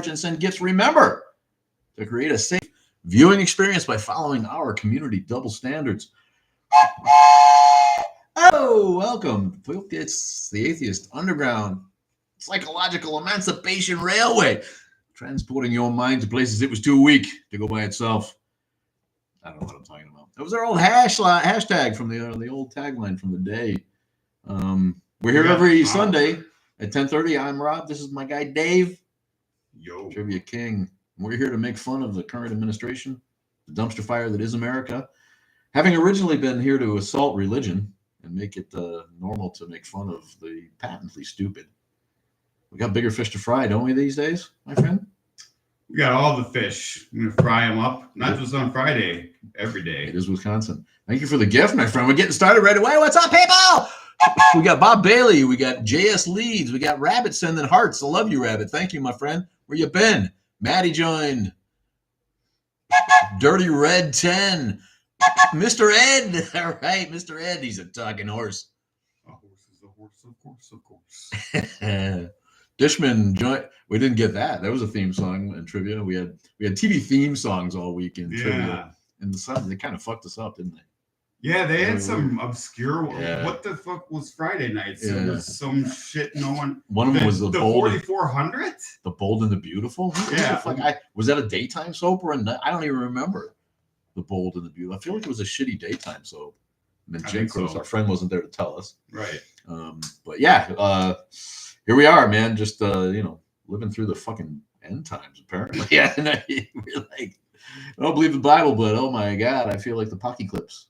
and send gifts. Remember to create a safe viewing experience by following our community double standards. Oh, welcome. It's the Atheist Underground Psychological Emancipation Railway, transporting your mind to places it was too weak to go by itself. I don't know what I'm talking about. That was our old hashtag from the old tagline from the day. We're here every Sunday at 10:30. I'm Rob. This is my guy Dave. Yo, Trivia King. We're here to make fun of the current administration, the dumpster fire that is America, having originally been here to assault religion and make it normal to make fun of the patently stupid. We got bigger fish to fry, don't we, these days, my friend? we got all the fish. I'm gonna fry them up, not just on Friday, every day. It is Wisconsin. Thank you for the gift, my friend. We're getting started right away. What's up, people? We got Bob Bailey. We got JS Leeds. We got Rabbit sending hearts. I love you, Rabbit. Thank you, my friend. Where you been? Maddie joined. Dirty Red 10. Mr. Ed. All right, Mr. Ed. He's a talking horse. A horse is a horse, of course. Dishman joined. We didn't get that. That was a theme song in trivia. We had TV theme songs all week in trivia. And they kind of fucked us up, didn't they? Yeah, they had some obscure. Yeah. What the fuck was Friday nights? Yeah. It was some shit. No one. One of them was the Bold, 4400. The Bold and the Beautiful. Yeah. Was that a daytime soap or I don't even remember. The Bold and the Beautiful. I feel like it was a shitty daytime soap. And then Jim Cruz, our friend, wasn't there to tell us. Right. But yeah, here we are, man. Just living through the fucking end times, apparently. Yeah, and we're like, I don't believe the Bible, but oh my god, I feel like the Pocky Clips.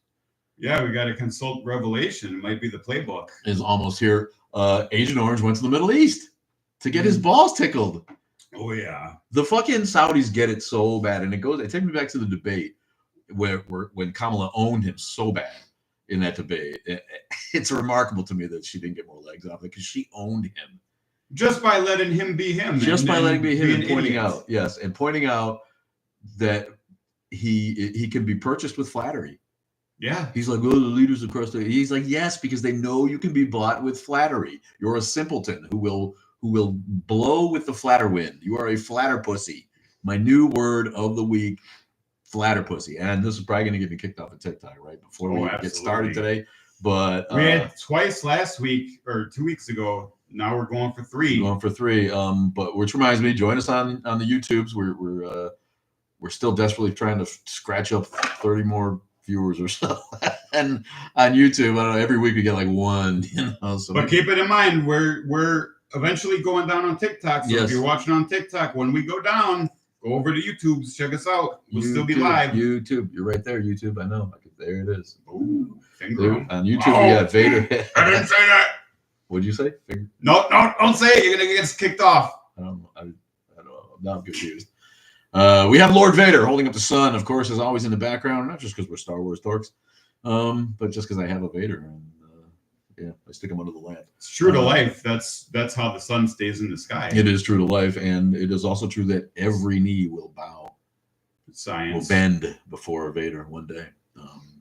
Yeah, we got to consult Revelation. It might be the playbook. Is almost here. Agent Orange went to the Middle East to get his balls tickled. Oh yeah. The fucking Saudis get it so bad, and it takes me back to the debate when Kamala owned him so bad in that debate. It's remarkable to me that she didn't get more legs off it because she owned him. Just by letting him be him. Just by letting him be him and pointing out that he can be purchased with flattery. Yeah. He's like, oh, the leaders across he's like, yes, because they know you can be bought with flattery. You're a simpleton who will blow with the flatter wind. You are a flatterpussy. My new word of the week, flatterpussy. And this is probably going to get me kicked off of TikTok right before we get started today. But we had twice last week or 2 weeks ago. Now we're going for 3. But which reminds me, join us on the YouTubes. We're still desperately trying to scratch up 30 more viewers or so, and on YouTube, I don't know. Every week we get like one, So but keep it in mind, we're eventually going down on TikTok. So if you're watching on TikTok, when we go down, go over to YouTube, check us out. We'll still be live. YouTube, you're right there. YouTube, I know. There it is. Ooh, on YouTube, we got Vader. I didn't say that. What'd you say? Finger? No, don't say it. You're gonna get us kicked off. I don't know. I'm not confused. We have Lord Vader holding up the sun, of course, as always in the background. Not just because we're Star Wars dorks, but just because I have a Vader, and I stick him under the lamp. It's true to life. That's how the sun stays in the sky. It is true to life, and it is also true that every knee will bow. Science will bend before Vader one day.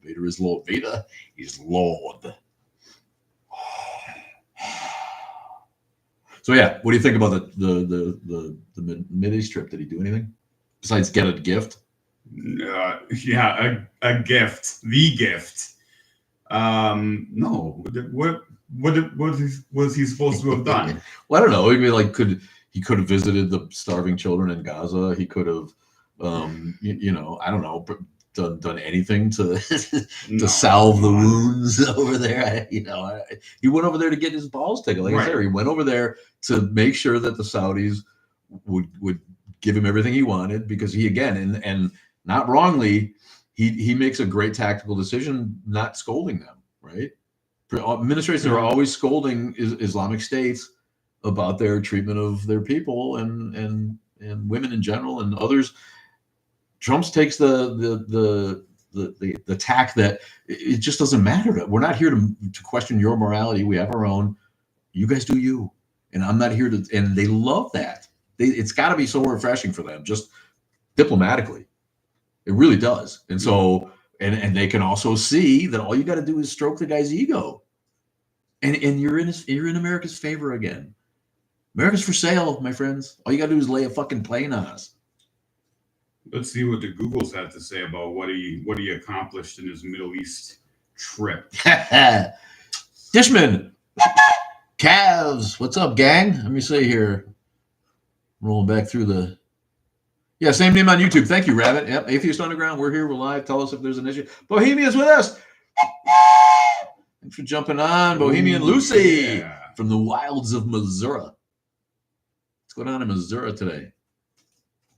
Vader is Lord. Vader is Lord. So yeah, what do you think about the Mideast trip? Did he do anything besides get a gift? A gift. The gift. No. What was he supposed to have done? Well, I don't know. I mean, he could have visited the starving children in Gaza. He could have, I don't know, done anything to salve the wounds over there. He went over there to get his balls tickled. Like I said, he went over there to make sure that the Saudis would give him everything he wanted, because he, again, and not wrongly, he makes a great tactical decision not scolding them, right? Administrations are always scolding Islamic states about their treatment of their people and women in general and others. Trump takes the tack that it just doesn't matter. We're not here to question your morality. We have our own. You guys do you, and I'm not here to. And they love that. It's got to be so refreshing for them, just diplomatically. It really does. And so, and they can also see that all you got to do is stroke the guy's ego, and you're in America's favor again. America's for sale, my friends. All you gotta do is lay a fucking plane on us. Let's see what the Googles have to say about what he accomplished in his Middle East trip. Dishman, Cavs, what's up, gang? Let me see here. Rolling back through the. Yeah, same name on YouTube. Thank you, Rabbit. Yep, Atheist Underground. We're here. We're live. Tell us if there's an issue. Bohemian's with us. Thanks for jumping on, Bohemian Lucy from the wilds of Missouri. What's going on in Missouri today?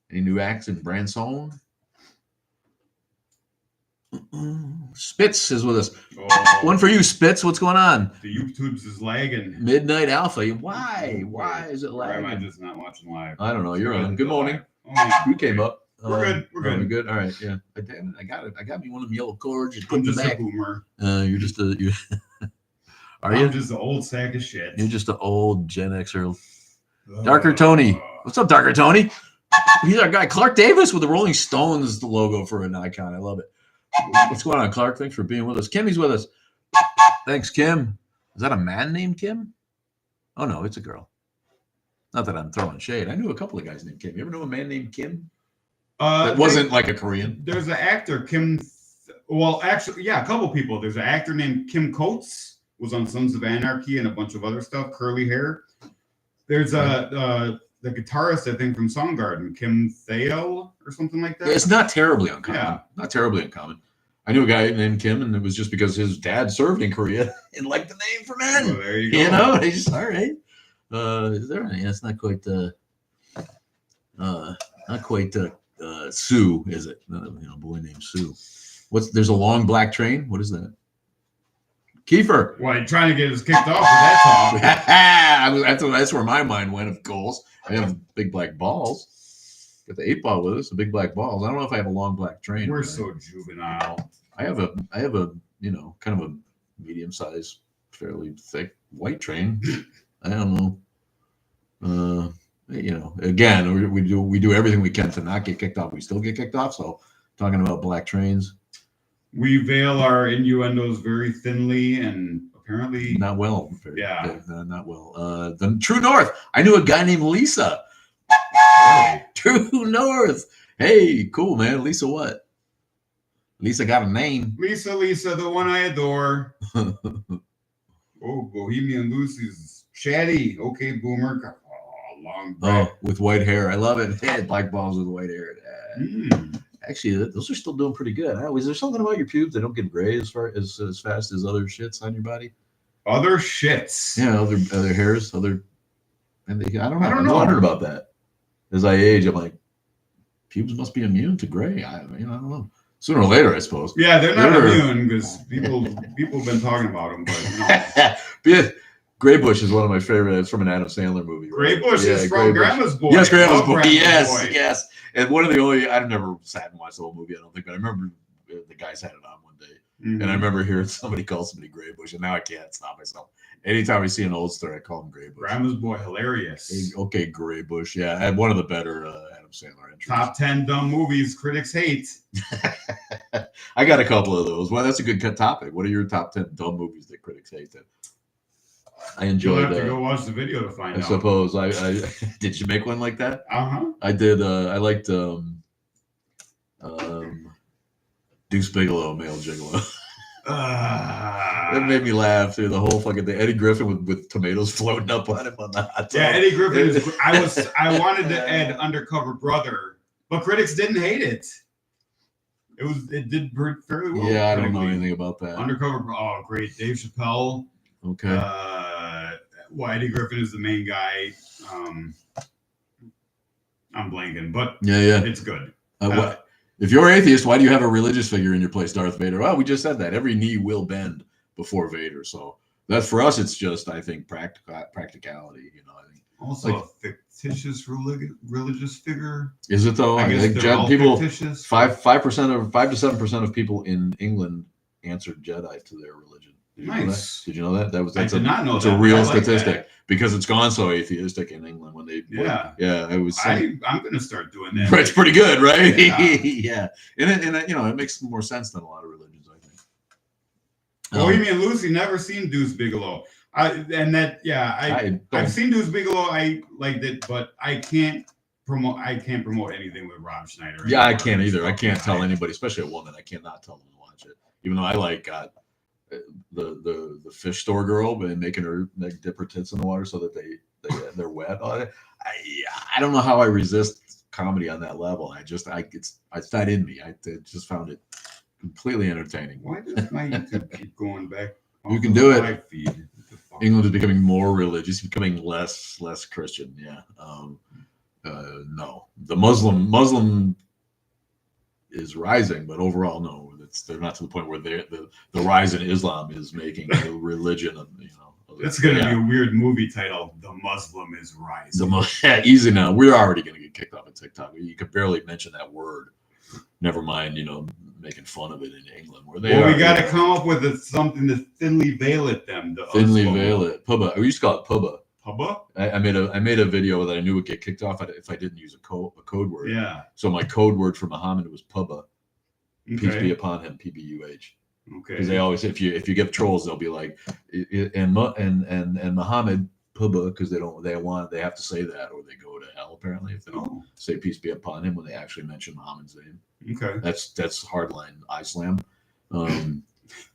Any new acts in Branson? Spitz is with us. Oh, one for you, Spitz. What's going on? The YouTube's is lagging. Midnight Alpha. Why? Why is it lagging? Or am I just not watching live? I don't know. You're on. Good morning. You came up. We're good. We're good. We're good. All right. Yeah. I got it. I got me one of them yellow cords. I'm just a boomer. You're just a. I'm just an old sack of shit. You're just an old Gen Xer. Darker Tony. What's up, Darker Tony? He's our guy. Clark Davis with the Rolling Stones logo for an icon. I love it. What's going on, Clark? Thanks for being with us. Kimmy's with us. Thanks, Kim. Is that a man named Kim? Oh, no, it's a girl. Not that I'm throwing shade. I knew a couple of guys named Kim. You ever know a man named Kim? That wasn't like a Korean. There's an actor, Kim. Well, actually, yeah, a couple people. There's an actor named Kim Coates, was on Sons of Anarchy and a bunch of other stuff, curly hair. There's the guitarist, I think, from Soundgarden, Kim Thale or something like that. It's not terribly uncommon. Yeah. Not terribly uncommon. I knew a guy named Kim, and it was just because his dad served in Korea and liked the name for men. Well, there you go. You know, he's just all right. Is there any? It's not quite Sue, is it? A boy named Sue. There's a long black train. What is that? Kiefer. Why, trying to get us kicked off with that talk? That's where my mind went, of course. I have big black balls. Got the 8-ball with us, the big black balls. I don't know if I have a long black train. We're so juvenile. I have a kind of a medium-sized, fairly thick white train. I don't know. Again, we do everything we can to not get kicked off. We still get kicked off. So talking about black trains. We veil our innuendos very thinly and apparently not well. Not well. The True North. I knew a guy named Lisa. Really? True North. Hey, cool, man. Lisa what? Lisa got a name. Lisa, the one I adore. Bohemian Lucy's chatty. Okay, boomer. Long breath. With white hair. I love it. Hey, black balls with white hair. Actually, those are still doing pretty good. Is there something about your pubes that don't get gray as fast as other shits on your body? Other shits. Yeah, other hairs, I don't know. I don't know. I wondered about that. As I age, I'm like, pubes must be immune to gray. I don't know. Sooner or later, I suppose. Yeah, they're not immune because people have been talking about them, but Gray Bush is one of my favorite. It's from an Adam Sandler movie. Right? Gray Bush is from Grandma's Boy. Yes, Grandma's Boy. Yes. And one of the only, I've never sat and watched the whole movie, I don't think, but I remember the guys had it on one day. Mm-hmm. And I remember hearing somebody call somebody Gray Bush, and now I can't stop myself. Anytime I see an old story, I call him Gray Bush. Grandma's Boy, hilarious. Hey, okay, Gray Bush. Yeah, and one of the better Adam Sandler entries. Top 10 dumb movies critics hate. I got a couple of those. Well, that's a good topic. What are your top 10 dumb movies that critics hate? I enjoyed. You'll have to go watch the video to find out. I suppose. I did. You make one like that? I did. I liked Deuce Bigelow, Male Gigolo. That made me laugh through the whole fucking thing. Eddie Griffin with tomatoes floating up on him on the hot tub. Yeah, Eddie Griffin. I wanted to add Undercover Brother, but critics didn't hate it. It did fairly well. Yeah, I don't know anything about that. Undercover. Oh, great. Dave Chappelle. Okay. Eddie Griffin is the main guy. I'm blanking, but yeah, it's good. If you're atheist, why do you have a religious figure in your place, Darth Vader? Well, we just said that. Every knee will bend before Vader. So that's for us. It's just, I think, practicality. I think also a fictitious religious figure. Is it though? I think people fictitious. 5 to 7% of people in England answered Jedi to their religion. Nice. Did you know that? I did not know that. It's a real statistic because it's gone so atheistic in England when they. Yeah. It was. I'm going to start doing that. It's pretty good, right? Yeah. And it makes more sense than a lot of religions, I think. Bohemian Lucy, never seen Deuce Bigelow. I've seen Deuce Bigelow. I liked it, but I can't promote anything with Rob Schneider. Yeah, I can't either. I can't tell anybody, especially a woman. I cannot tell them to watch it, even though I like the fish store girl, but making her dip her tits in the water so that they're wet. I don't know how I resist comedy on that level. It's not in me. I just found it completely entertaining. Why does my YouTube keep going back? You can do it. My feed. England is becoming more religious, becoming less Christian. Yeah. No, the Muslim is rising, but overall, no. They're not to the point where the rise in Islam is making a religion of, It's going to be a weird movie title. The Muslim is rising. Easy now. We're already going to get kicked off of TikTok. You could barely mention that word. Never mind, making fun of it in England. Where we got to come up with something to thinly veil it. Thinly veil it. Pubba. We used to call it pubba. Pubba? I made a video that I knew would get kicked off if I didn't use a code word. Yeah. So my code word for Muhammad was pubba. Okay. Peace be upon him. PBUH. Okay. Because they always, if you give trolls, they'll be like, and Muhammad pubba, because they have to say that, or they go to hell apparently if they don't say peace be upon him when they actually mention Muhammad's name. Okay. That's hardline Islam.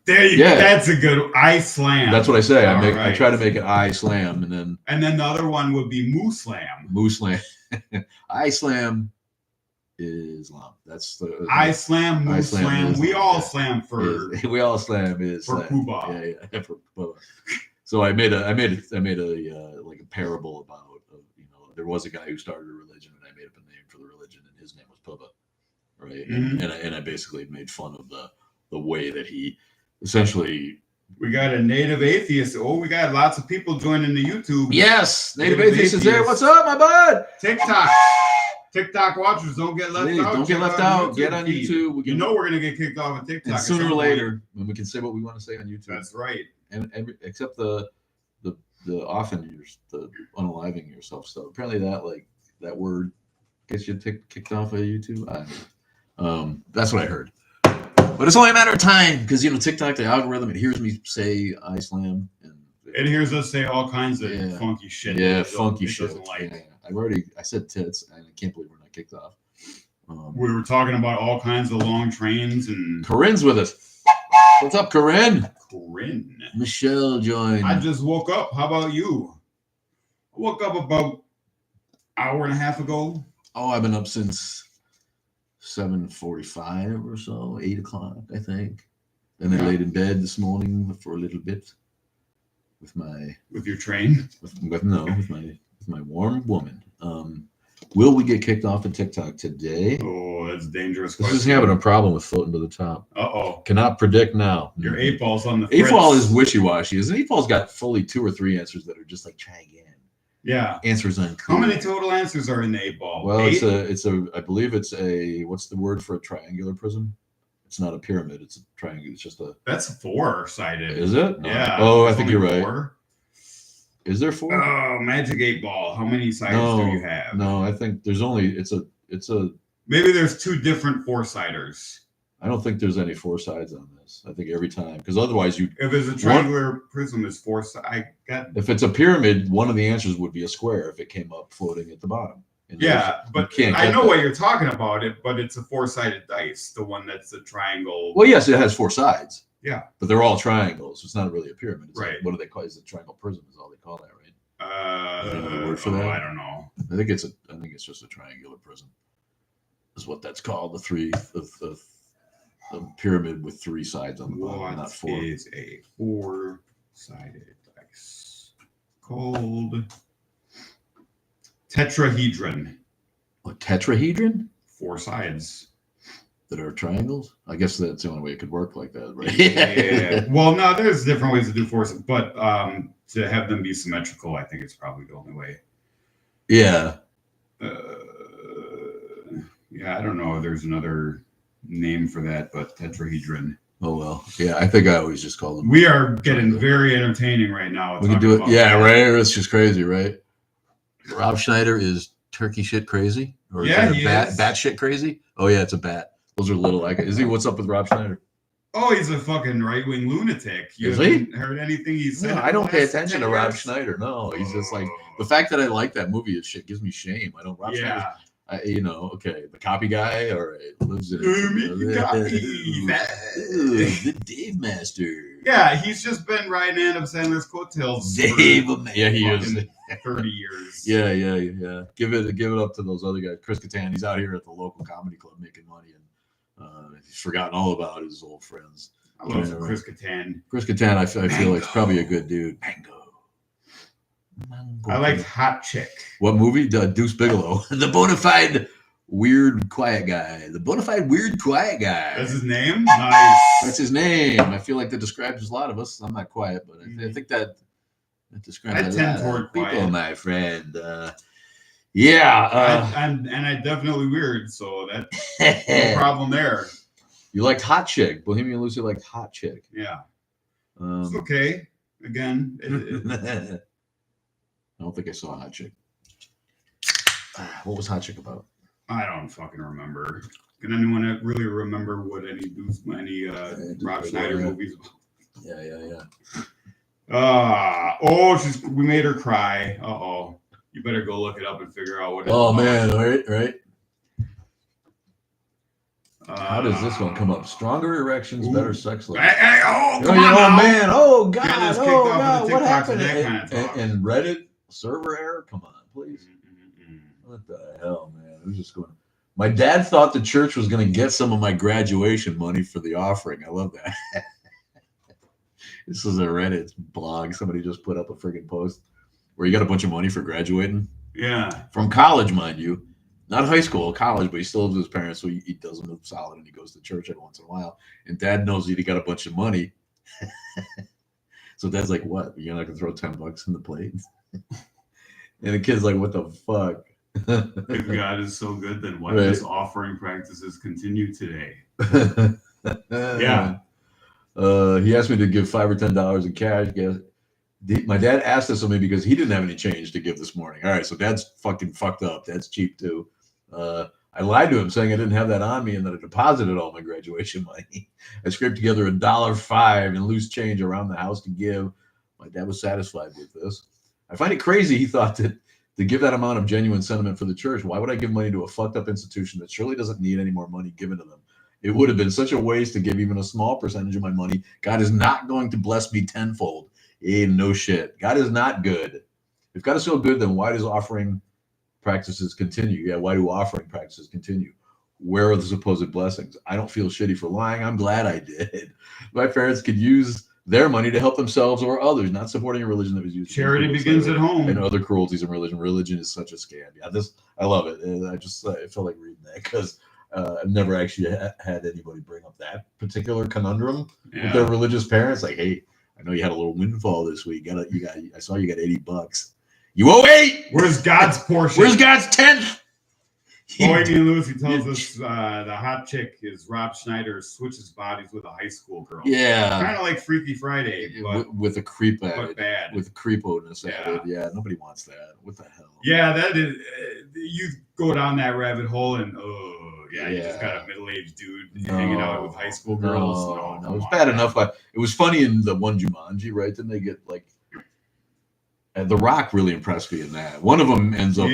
There you go. That's a good Islam. That's what I say. I try to make it Islam, and then the other one would be Muslim. Islam. Islam. That's the Islam, Muslim. We all slam for. We all slam is for Cuba. Yeah, for Cuba. So I made a like a parable about there was a guy who started a religion, and I made up a name for the religion, and his name was Pubba, right? Mm-hmm. And I basically made fun of the way that he essentially. We got a native atheist. Oh, we got lots of people joining the YouTube. Yes, native atheist is there. What's up, my bud? TikTok watchers, don't get left out. Don't get left out. Get on YouTube. We're gonna get kicked off of TikTok sooner or later. When we can say what we want to say on YouTube. That's right. And except the unaliving yourself stuff. Apparently that word gets you kicked off of YouTube. That's what I heard. But it's only a matter of time because TikTok, the algorithm, it hears me say Islam, and it hears us say all kinds of funky shit. Yeah, funky shit. Like. I said tits, and I can't believe we're not kicked off. We were talking about all kinds of long trains, and Corinne's with us. What's up, Corinne? Corinne. Michelle joined. I just woke up. How about you? I woke up about an hour and a half ago. Oh, I've been up since 7:45 or so, 8 o'clock, I think. Then I laid in bed this morning for a little bit with your train. With my warm woman. Will we get kicked off of TikTok today? Oh, that's dangerous. This is having a problem with floating to the top. Cannot predict now. Your 8-ball's on the fritz. 8-ball is wishy-washy. Isn't 8-ball's got fully 2 or 3 answers that are just like, try again. Yeah. Answers unclear. How many total answers are in the 8-ball? Well, I believe it's a, what's the word for a triangular prism? It's not a pyramid. It's a triangle. It's just a. That's 4-sided. Is it? Yeah. Oh, I think you're right. Is there 4? Oh, Magic 8-ball. How many sides do you have? No, I think there's only it's a. Maybe there's 2 different 4-siders. I don't think there's any 4 sides on this. I think every time, because otherwise if it's a triangular prism, is 4 sides. If it's a pyramid, one of the answers would be a square if it came up floating at the bottom. Yeah, but I know what you're talking about. But it's a 4-sided dice. The one that's a triangle. Well, yes, it has 4 sides. Yeah, but they're all triangles. It's not really a pyramid. It's right. Like, what do they call it? It's a triangle prism is all they call that, right? Word for that? I don't know. I think it's just a triangular prism. Is what that's called. The pyramid with 3 sides on the bottom, not 4. What is a 4-sided dice called? Tetrahedron. A tetrahedron? 4 sides. That are triangles? I guess that's the only way it could work like that, right? Yeah. Well, no, there's different ways to do forces, but to have them be symmetrical, I think it's probably the only way. Yeah. Yeah, I don't know. There's another name for that, but tetrahedron. Oh, well. Yeah, I think I always just call them. We are getting very entertaining right now. We can do it. Yeah, right? It's just crazy, right? Rob Schneider is turkey shit crazy? Or yeah, is it bat shit crazy? Oh, yeah, it's a bat. Those are little. Is he? What's up with Rob Schneider? Oh, he's a fucking right-wing lunatic. You Is he? haven't heard anything he said? No, in I the don't pay last attention 10 to Rob years? Schneider. No, he's just like the fact that I like that movie. It shit gives me shame. I don't. Rob Schneider's, okay, the copy guy. All right, lives in the Dave Master. Yeah, he's just been riding Adam Sandler's coattails. Dave, yeah, he is. 30 years. Yeah. Give it up to those other guys. Chris Kattan, he's out here at the local comedy club making money, and he's forgotten all about his old friends. I love Chris Kattan. Chris Kattan, I feel like he's probably a good dude. Mango. I liked Hot Chick. What movie? Deuce Bigelow. The bona fide weird quiet guy. The bona fide weird quiet guy. That's his name? Nice. That's his name. I feel like that describes a lot of us. I'm not quiet, but I think that describes a lot of people, quiet. My friend. I'm definitely weird, so that's no problem there. You liked Hot Chick. Bohemian Lucy liked Hot Chick. Yeah. It's okay. Again, I don't think I saw Hot Chick. What was Hot Chick about? I don't fucking remember. Can anyone really remember what any Rob Schneider movies about? Yeah. We made her cry. Uh-oh. You better go look it up and figure out what it's about. Man, right. How does this one come up? Stronger erections, better sex life. Man. Oh, God. What happened? And Reddit server error? Come on, please. What the hell, man? It was just going. My dad thought the church was going to get some of my graduation money for the offering. I love that. This is a Reddit blog. Somebody just put up a friggin' post where you got a bunch of money for graduating. Yeah. From college, mind you. Not high school, college, but he still lives with his parents, so he does them solid, and he goes to church every once in a while. And Dad knows that he got a bunch of money. So Dad's like, what? You're not going to throw $10 in the plate? And the kid's like, what the fuck? If God is so good, then why does offering practices continue today? Yeah. He asked me to give $5 or $10 in cash. My dad asked this of me because he didn't have any change to give this morning. All right, so Dad's fucking fucked up. Dad's cheap too. I lied to him saying I didn't have that on me and that I deposited all my graduation money. I scraped together $1.05 in loose change around the house to give. My dad was satisfied with this. I find it crazy he thought that to give that amount of genuine sentiment for the church, why would I give money to a fucked up institution that surely doesn't need any more money given to them? It would have been such a waste to give even a small percentage of my money. God is not going to bless me tenfold. No shit. God is not good. If God is so good, then why does offering practices continue? Yeah, why do offering practices continue? Where are the supposed blessings? I don't feel shitty for lying. I'm glad I did. My parents could use their money to help themselves or others, not supporting a religion that was used. Charity begins at home. And other cruelties in religion. Religion is such a scam. Yeah, I love it. And I felt like reading that because I've never actually had anybody bring up that particular conundrum with their religious parents. Like, hey, I know you had a little windfall this week. I saw you got $80. You owe 8. Where's God's portion? Where's God's 10th? Bohemian Lucy tells us the hot chick is Rob Schneider switches bodies with a high school girl. Yeah, kind of like Freaky Friday, but with a creep at but it, bad. With creepo-ness at it. Yeah, nobody wants that. What the hell? Yeah, that is. You go down that rabbit hole and you just got a middle-aged dude hanging out with high school girls. No, it was bad enough. But it was funny in the one Jumanji, right? Didn't they get like? The Rock really impressed me in that. One of them ends up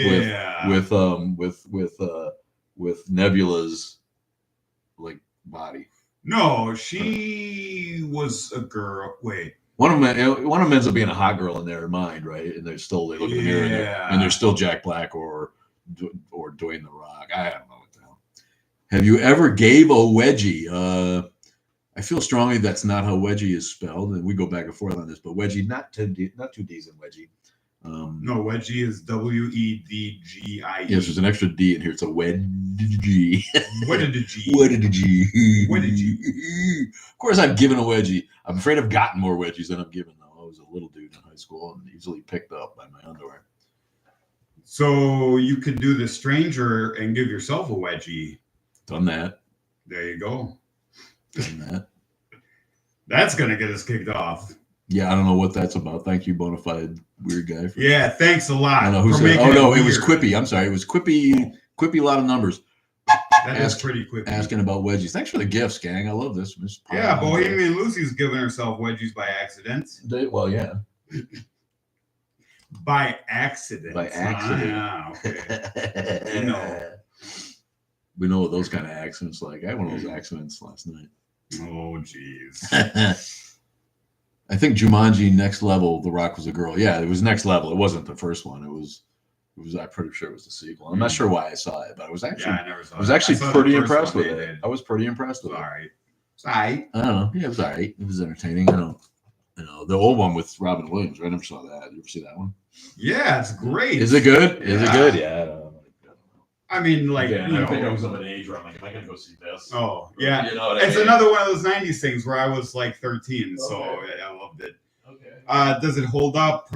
with Nebula's like body. No, she was a girl. Wait. One of them ends up being a hot girl in their mind, right? And they look in the mirror and they're still Jack Black or Dwayne the Rock. I don't know what the hell. Have you ever gave a wedgie? I feel strongly that's not how wedgie is spelled, and we go back and forth on this. But wedgie, not two D's in wedgie. No, wedgie is WEDGIE. Yes, there's an extra D in here. It's a wedgie. Wedgie. Of course, I've given a wedgie. I'm afraid I've gotten more wedgies than I've given, though. I was a little dude in high school and easily picked up by my underwear. So you could do the stranger and give yourself a wedgie. Done that. There you go. Done that. That's going to get us kicked off. Yeah, I don't know what that's about. Thank you, Bonafide Weird Guy. Yeah, thanks a lot. I don't know who said. Oh no, it was Quippy. I'm sorry, it was Quippy. A lot of numbers. That is pretty quick. Asking about wedgies. Thanks for the gifts, gang. I love this. Yeah, Bohemian Lucy's giving herself wedgies by accident. Well, yeah. By accident. By accident. Ah, okay. No. We know what those kind of accidents like. I had one of those accidents last night. Oh, jeez. I think Jumanji Next Level, The Rock was a girl. Yeah, it was Next Level. It wasn't the first one. It was. I'm pretty sure it was the sequel. I'm not sure why I saw it, but I was actually. Yeah, I never saw it. I was actually pretty impressed with it. I was pretty impressed with it. All right. It's all right. I don't know. Yeah, it was all right. It was entertaining. I don't. The old one with Robin Williams. I never saw that. You ever see that one? Yeah, it's great. Is it good? Is it good? Yeah. I don't know. I mean, like, I think I was of an age where I'm like, am I gonna go see this? Oh, yeah. You know what it's another one of those 90s things where I was like 13, so I loved it. Okay. Does it hold up?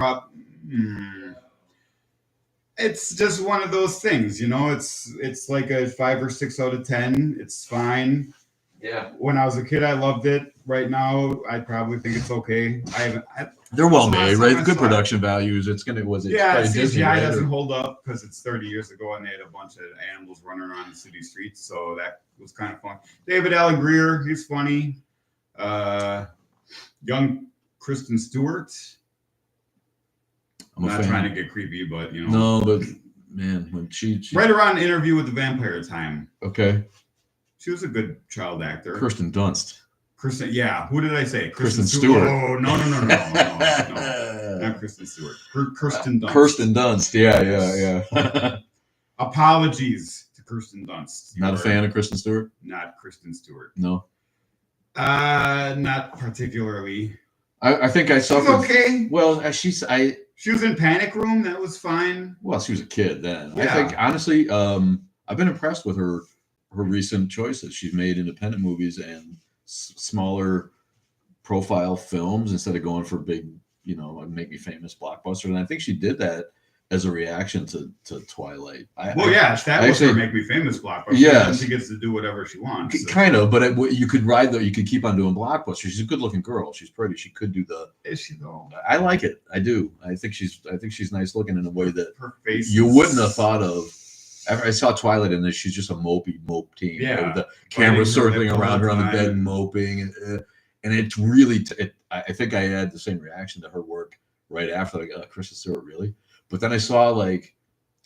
It's just one of those things, it's like a 5 or 6 out of 10. It's fine. Yeah. When I was a kid, I loved it. Right now, I probably think it's okay. They're well made, right? Good production values. It's CGI Disney, right? doesn't hold up because it's 30 years ago and they had a bunch of animals running around the city streets, so that was kind of fun. David Alan Grier, he's funny. Young Kristen Stewart. I'm not trying to get creepy, but No, but man, when she right around Interview with the Vampire time. Okay. She was a good child actor. Kirsten Dunst. Yeah. Who did I say? Kristen Stewart. Oh, no. Not Kristen Stewart. Kirsten Dunst. Kirsten Dunst. Yeah. Apologies to Kirsten Dunst. Not a fan of Kristen Stewart? Not Kristen Stewart. No. Not particularly. I think I suffered. She's okay. Well, she was in Panic Room. That was fine. Well, she was a kid then. Yeah. I think honestly, I've been impressed with her recent choices. She's made independent movies and smaller profile films instead of going for big, make me famous blockbusters. And I think she did that as a reaction to Twilight. That was her Make Me Famous blockbuster. Yeah, she gets to do whatever she wants. So. Kind of, but you could ride though. You could keep on doing blockbusters. She's a good-looking girl. She's pretty. She could do the. Is she though? I like it. I do. I think she's nice looking in a way that her face you wouldn't have thought of. I saw Twilight and she's just a mope teen. Yeah, with the camera circling around her on the bed and moping, and it's really. I think I had the same reaction to her work right after. Like, Kristen Stewart, really? But then I saw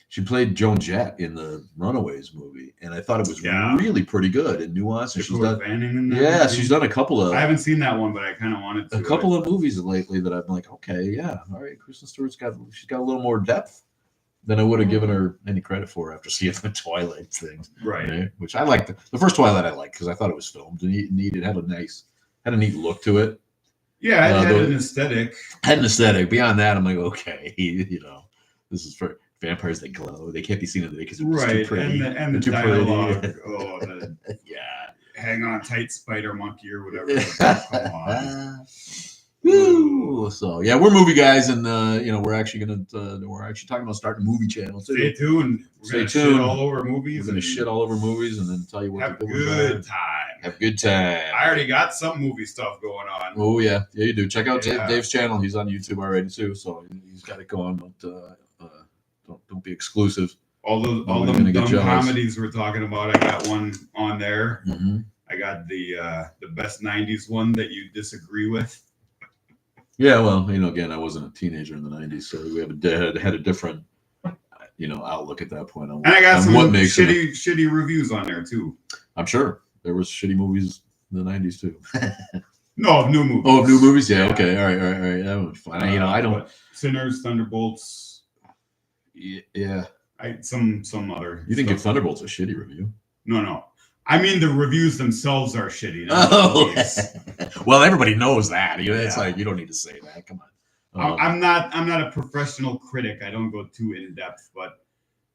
she played Joan Jett in the Runaways movie, and I thought it was really pretty good and nuanced. And she's done, she's done a couple of. I haven't seen that one, but I kind of wanted to. A couple of movies lately that I'm like, okay, yeah, all right. Kristen Stewart's got a little more depth than I would have given her any credit for after seeing the Twilight things. Right. Which I liked. The first Twilight I liked because I thought it was filmed and it had a neat look to it. Yeah, it had an aesthetic. Had an aesthetic. Beyond that, I'm like, okay, this is for vampires. They glow. They can't be seen in the day because they're too pretty. And the dialogue. Hang on tight, spider monkey or whatever. Come on. Woo! So yeah, we're movie guys, and we're actually talking about starting a movie channel too. Stay tuned. We're gonna shit all over movies. We're gonna shit all over movies, and then tell you what. Have a good time. Have a good time. I already got some movie stuff going on. Oh yeah, you do. Check out Dave's channel. He's on YouTube already too, so he's got it going. But don't be exclusive. All the dumb comedies we're talking about. I got one on there. Mm-hmm. I got the best '90s one that you disagree with. Yeah, well, again, I wasn't a teenager in the '90s, so we had a different, outlook at that point. And I got some shitty reviews on there too. I'm sure there was shitty movies in the '90s too. No, of new movies. Oh, of new movies. Yeah. Okay. All right. That would be fun. I don't. Sinners, Thunderbolts. Yeah. Some other. You didn't give Thunderbolts a shitty review? No. I mean, the reviews themselves are shitty. Oh, well, everybody knows that. It's like you don't need to say that. Come on. I'm not a professional critic. I don't go too in depth, but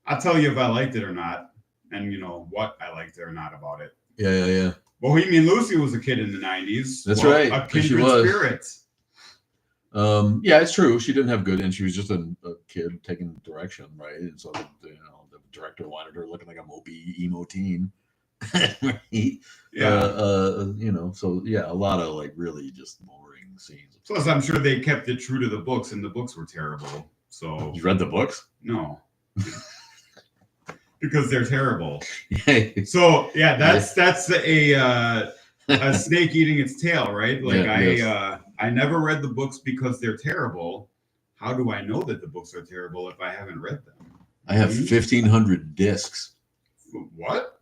I'll tell you if I liked it or not, and what I liked it or not about it. Yeah. Bohemian Lucy was a kid in the '90s. That's right. A kindred spirit. Yeah, it's true. She didn't have good, and she was just a kid taking direction, right? And so the director wanted her looking like a mopey emo teen. Right? So yeah, a lot of really just boring scenes. Plus, I'm sure they kept it true to the books, and the books were terrible. So you read the books? No. because they're terrible. So yeah, that's a snake eating its tail, right? Like I never read the books because they're terrible. How do I know that the books are terrible if I haven't read them? I have 1,500 discs. What?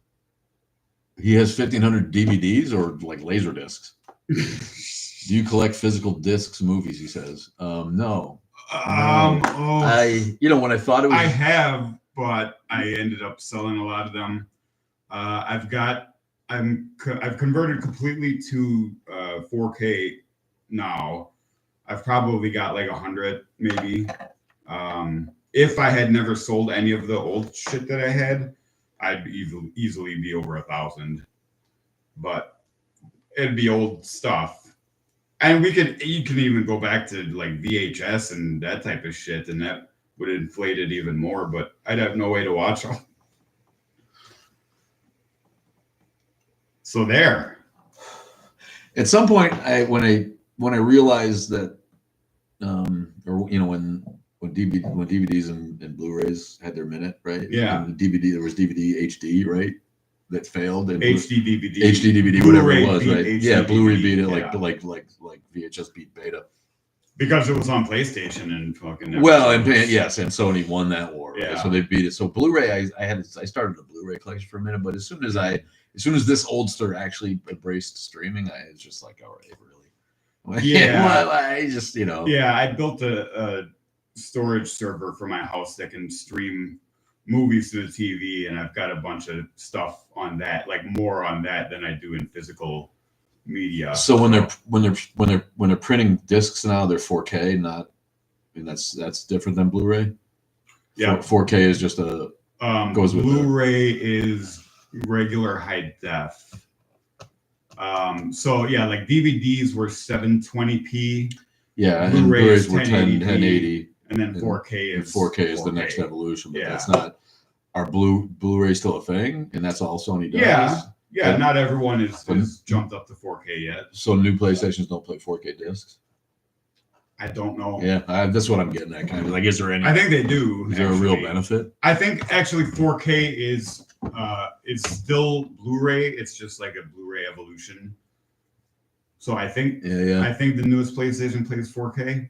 He has 1,500 DVDs or like laser discs. Do you collect physical discs movies? He says. No. When I thought it was, I have, but I ended up selling a lot of them. I've converted completely to 4K now. I've probably got like 100, maybe. If I had never sold any of the old shit that I had, I'd easily be over 1,000. But it'd be old stuff. And you can even go back to like VHS and that type of shit, and that would inflate it even more, but I'd have no way to watch them. So there. At some point, when I realized that, when DVDs and Blu-rays had their minute, right? Yeah. And there was DVD HD, right? That failed. And HD DVD. HD DVD, whatever it was, right? HD yeah, Blu-ray DVD, beat it, yeah. like VHS beat Beta. Because it was on PlayStation and fucking. Well, and Sony won that war, right? Yeah. So they beat it. So Blu-ray, I started a Blu-ray collection for a minute, but as soon as this oldster actually embraced streaming, it's just like, all right, really? Yeah. I just, Yeah, I built a storage server for my house that can stream movies to the TV, and I've got a bunch of stuff on that, like more on that than I do in physical media. So when they're printing discs now, they're 4K, that's different than Blu-ray. Yeah, 4K is just goes with Blu-ray is regular high def. So yeah, like DVDs were 720p. Yeah, and Blu-rays were 1080. And then 4K is 4K is the next evolution, but yeah. That's not. Are Blu-ray still a thing? And that's all Sony does? Yeah, not everyone is jumped up to 4K yet. So new PlayStations don't play 4K discs? I don't know. Yeah, that's what I'm getting at. Kind of like, is there any? I think they do. Is there a real benefit? I think actually 4K is still Blu-ray. It's just like a Blu-ray evolution. So I think I think the newest PlayStation plays 4K.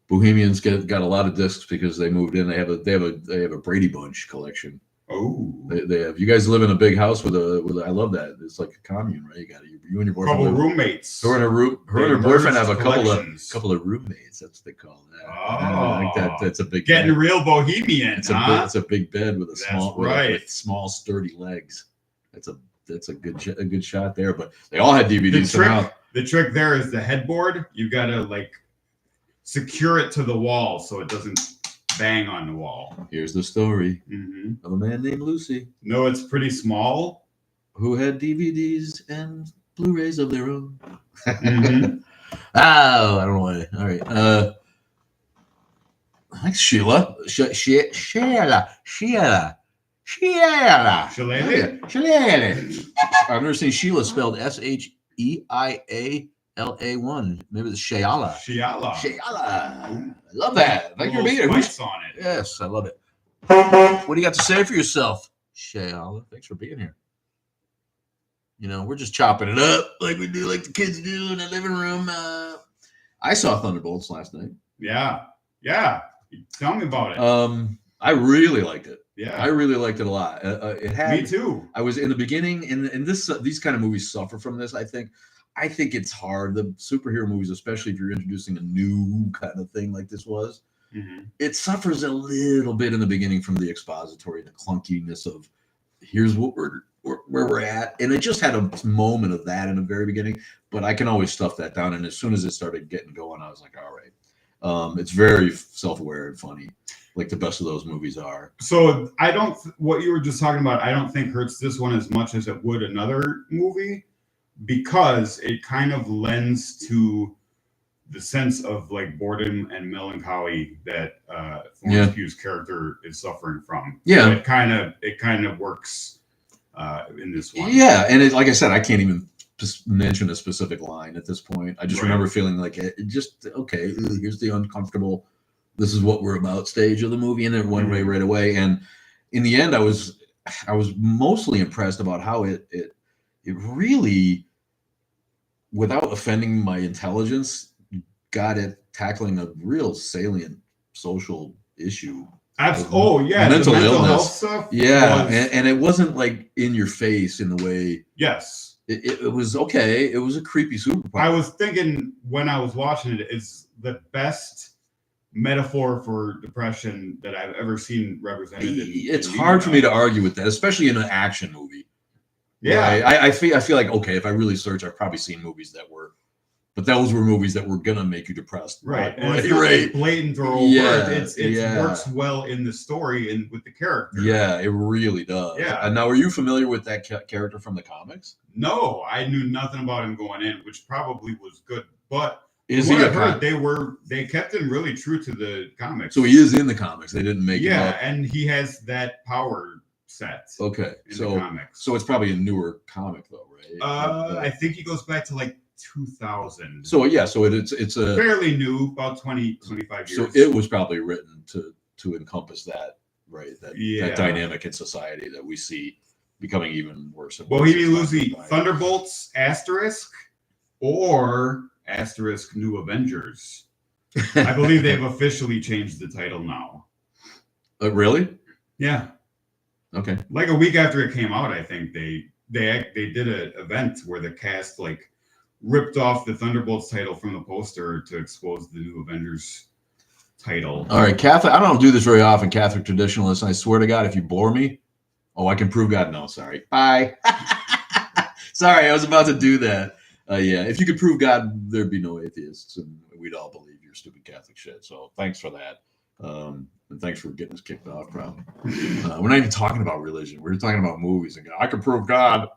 Bohemians got a lot of discs because they moved in. They have a Brady Bunch collection. Oh, they have. You guys live in a big house with a. I love that. It's like a commune, right? You got you and your boyfriend. Couple roommates. Her and her boyfriend have a couple of roommates. That's what they call that. Oh, I think that's a big. Getting real bohemian. It's a big bed with with small sturdy legs. That's a good shot there. But they all had DVDs. The trick there is the headboard. You gotta like secure it to the wall so it doesn't bang on the wall. Here's the story of a man named Lucy. No, it's pretty small. Who had DVDs and Blu-rays of their own. Oh, I don't know why. All right. Thanks, Sheila. Sheila. I've never seen Sheila spelled SHEIALA1. Maybe it's Sheala. I love that. Thank you for being here. On it. Yes, I love it. What do you got to say for yourself, Sheala? Thanks for being here. We're just chopping it up like we do, like the kids do in the living room. I saw Thunderbolts last night. Yeah. Tell me about it. I really liked it. Yeah, I really liked it a lot. It had me too. I was in the beginning, and these kind of movies suffer from this. I think it's hard. The superhero movies, especially if you're introducing a new kind of thing like this was, it suffers a little bit in the beginning from the expository, the clunkiness of here's what where we're at, and it just had a moment of that in the very beginning. But I can always stuff that down, and as soon as it started getting going, I was like, all right. It's very self-aware and funny, like the best of those movies are. So what you were just talking about, I don't think hurts this one as much as it would another movie, because it kind of lends to the sense of like boredom and melancholy that Florence Pugh's character is suffering from. Yeah, so it kind of works in this one. Yeah, and like I said, I can't even mention a specific line at this point. I just remember feeling like it just okay. Here's the uncomfortable. This is what we're about stage of the movie, and it went right away. And in the end, I was mostly impressed about how it really, without offending my intelligence, got it tackling a real salient social issue. Oh yeah, mental the mental illness health stuff. Yeah, was, and it wasn't like in your face in the way. Yes, it was okay. It was a creepy superpower. I was thinking when I was watching it, it's the best metaphor for depression that I've ever seen represented. It's hard for me to argue with that, especially in an action movie. Yeah, right? I feel like, okay, if I really search, I've probably seen movies that were, but those were movies that were gonna make you depressed. right. And right, it's not right. like blatant or overt. Yeah, It works well in the story and with the character. Yeah, it really does. Yeah. And now, are you familiar with that character from the comics? No, I knew nothing about him going in, which probably was good. But Is from he what I've heard, they kept him really true to the comics. So he is in the comics. They didn't make him up. And he has that power set. Okay, in the comics. So it's probably a newer comic though, right? I think he goes back to like 2000. So yeah, so it's a fairly new, about 25 years. So it was probably written to encompass that, right? That dynamic in society that we see becoming even worse and worse. Bohemian Rhapsody, Thunderbolts, Asterisk, or Asterisk New Avengers. I believe they've officially changed the title now. Really? Yeah. Okay. Like a week after it came out, I think they did an event where the cast like ripped off the Thunderbolts title from the poster to expose the New Avengers title. All right, Catholic. I don't do this very often, Catholic traditionalists. And I swear to God, if you bore me, I can prove God. No, sorry. Bye. Sorry, I was about to do that. Yeah, if you could prove God, there'd be no atheists, and we'd all believe your stupid Catholic shit. So thanks for that. And thanks for getting us kicked off, probably. We're not even talking about religion. We're talking about movies. And I can prove God.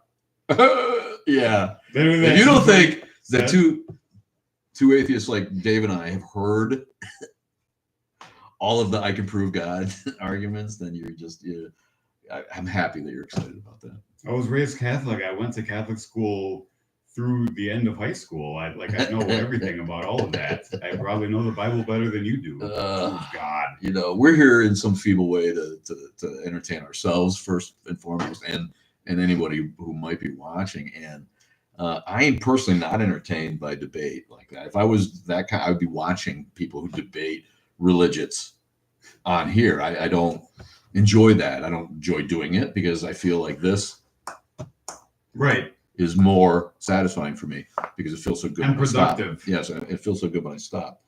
Yeah. If you don't think that two atheists like Dave and I have heard all of the I can prove God arguments, then I'm happy that you're excited about that. I was raised Catholic. I went to Catholic school through the end of high school. I know everything about all of that. I probably know the Bible better than you do. God. We're here in some feeble way to entertain ourselves first and foremost, and anybody who might be watching. And I am personally not entertained by debate like that. If I was that kind, I would be watching people who debate religions on here. I don't enjoy that. I don't enjoy doing it because I feel like this is more satisfying for me because it feels so good and productive. Yes, it feels so good when I stop.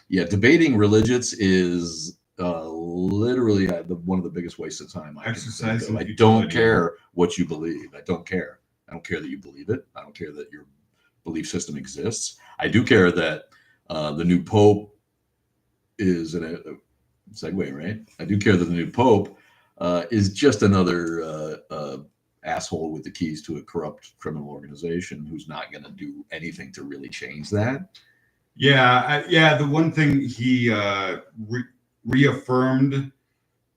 Debating religions is literally one of the biggest wastes of time. I don't care what you believe. I don't care. I don't care that you believe it. I don't care that your belief system exists. I do care that the new Pope is a segue, right? I do care that the new Pope is just another asshole with the keys to a corrupt criminal organization who's not going to do anything to really change that. Yeah. The one thing he reaffirmed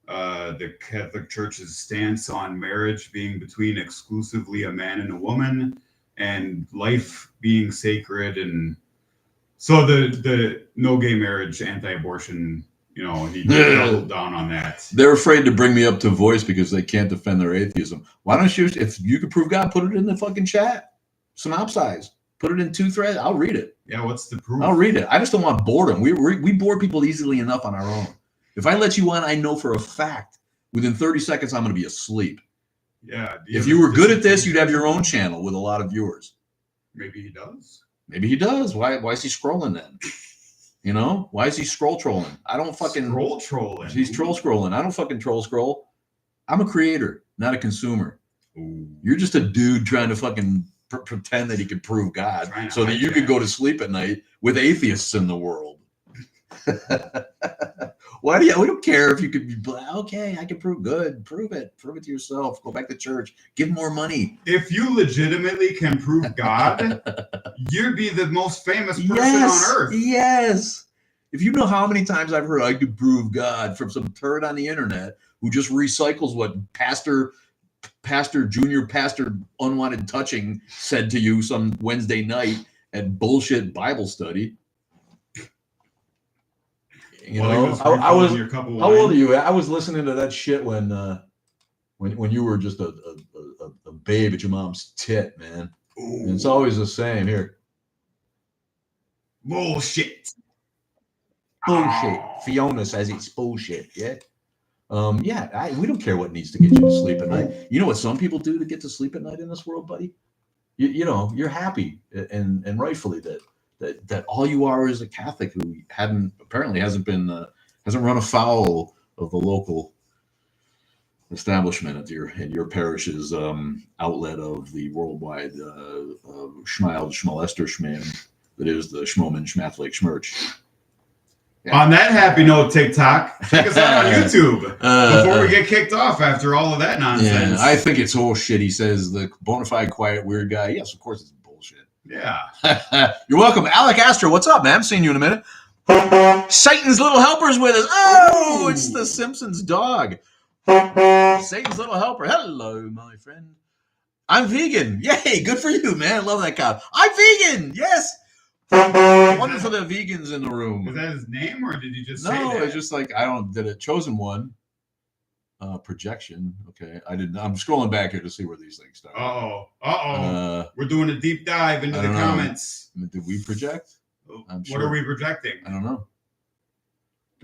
the Catholic Church's stance on marriage being between exclusively a man and a woman, and life being sacred, and so the no gay marriage, anti-abortion. He doubled down on that. They're afraid to bring me up to voice because they can't defend their atheism. Why don't you, if you can prove God, put it in the fucking chat. Synopsize. Put it in 2 threads. I'll read it. Yeah, what's the proof? I'll read it. I just don't want boredom. We bore people easily enough on our own. If I let you on, I know for a fact within 30 seconds I'm going to be asleep. Yeah. If you were good at this, you'd have your own channel with a lot of viewers. Maybe he does. Maybe he does. Why is he scrolling then? Why is he trolling? I don't fucking trolling. He's scrolling. I don't fucking scroll. I'm a creator, not a consumer. Ooh. You're just a dude trying to fucking pretend that he can prove God so that you could go to sleep at night with atheists in the world. Why do you? We don't care if you could be okay. I can prove good. Prove it to yourself. Go back to church. Give more money. If you legitimately can prove God, you'd be the most famous person on earth. Yes. If you know how many times I've heard I could prove God from some turd on the internet who just recycles what junior pastor unwanted touching said to you some Wednesday night at bullshit Bible study. You While he know, was I was. refilling your cup of How old are wine. you? I was listening to that shit when you were just a babe at your mom's tit, man. And it's always the same here. Bullshit. Bullshit. Fiona says it's bullshit. Yeah. We don't care what needs to get you to sleep at night. You know what some people do to get to sleep at night in this world, buddy? You know, you're happy and rightfully that all you are is a Catholic who apparently hasn't run afoul of the local establishment at your parish's outlet of the worldwide schmild schmolester schman that is the Schmoman Schmathlake Schmerch. Yeah. On that happy note, TikTok, check us out on YouTube before we get kicked off after all of that nonsense. Yeah, I think it's all shit. He says the bona fide quiet weird guy. Yes, of course it's bullshit. Yeah. You're welcome, Alec Astor. What's up, man? I haven't seen you in a minute. Satan's little helper's with us. Oh, it's the Simpsons dog. Satan's little helper. Hello, my friend. I'm vegan. Yay, good for you, man. Love that cow. I'm vegan. Yes. One for the vegans in the room. Is that his name, or did you just say that? No, it's just like did a chosen one. Projection. Okay, I didn't. I'm scrolling back here to see where these things start. We're doing a deep dive into the comments. Did we project? What are we projecting? I don't know.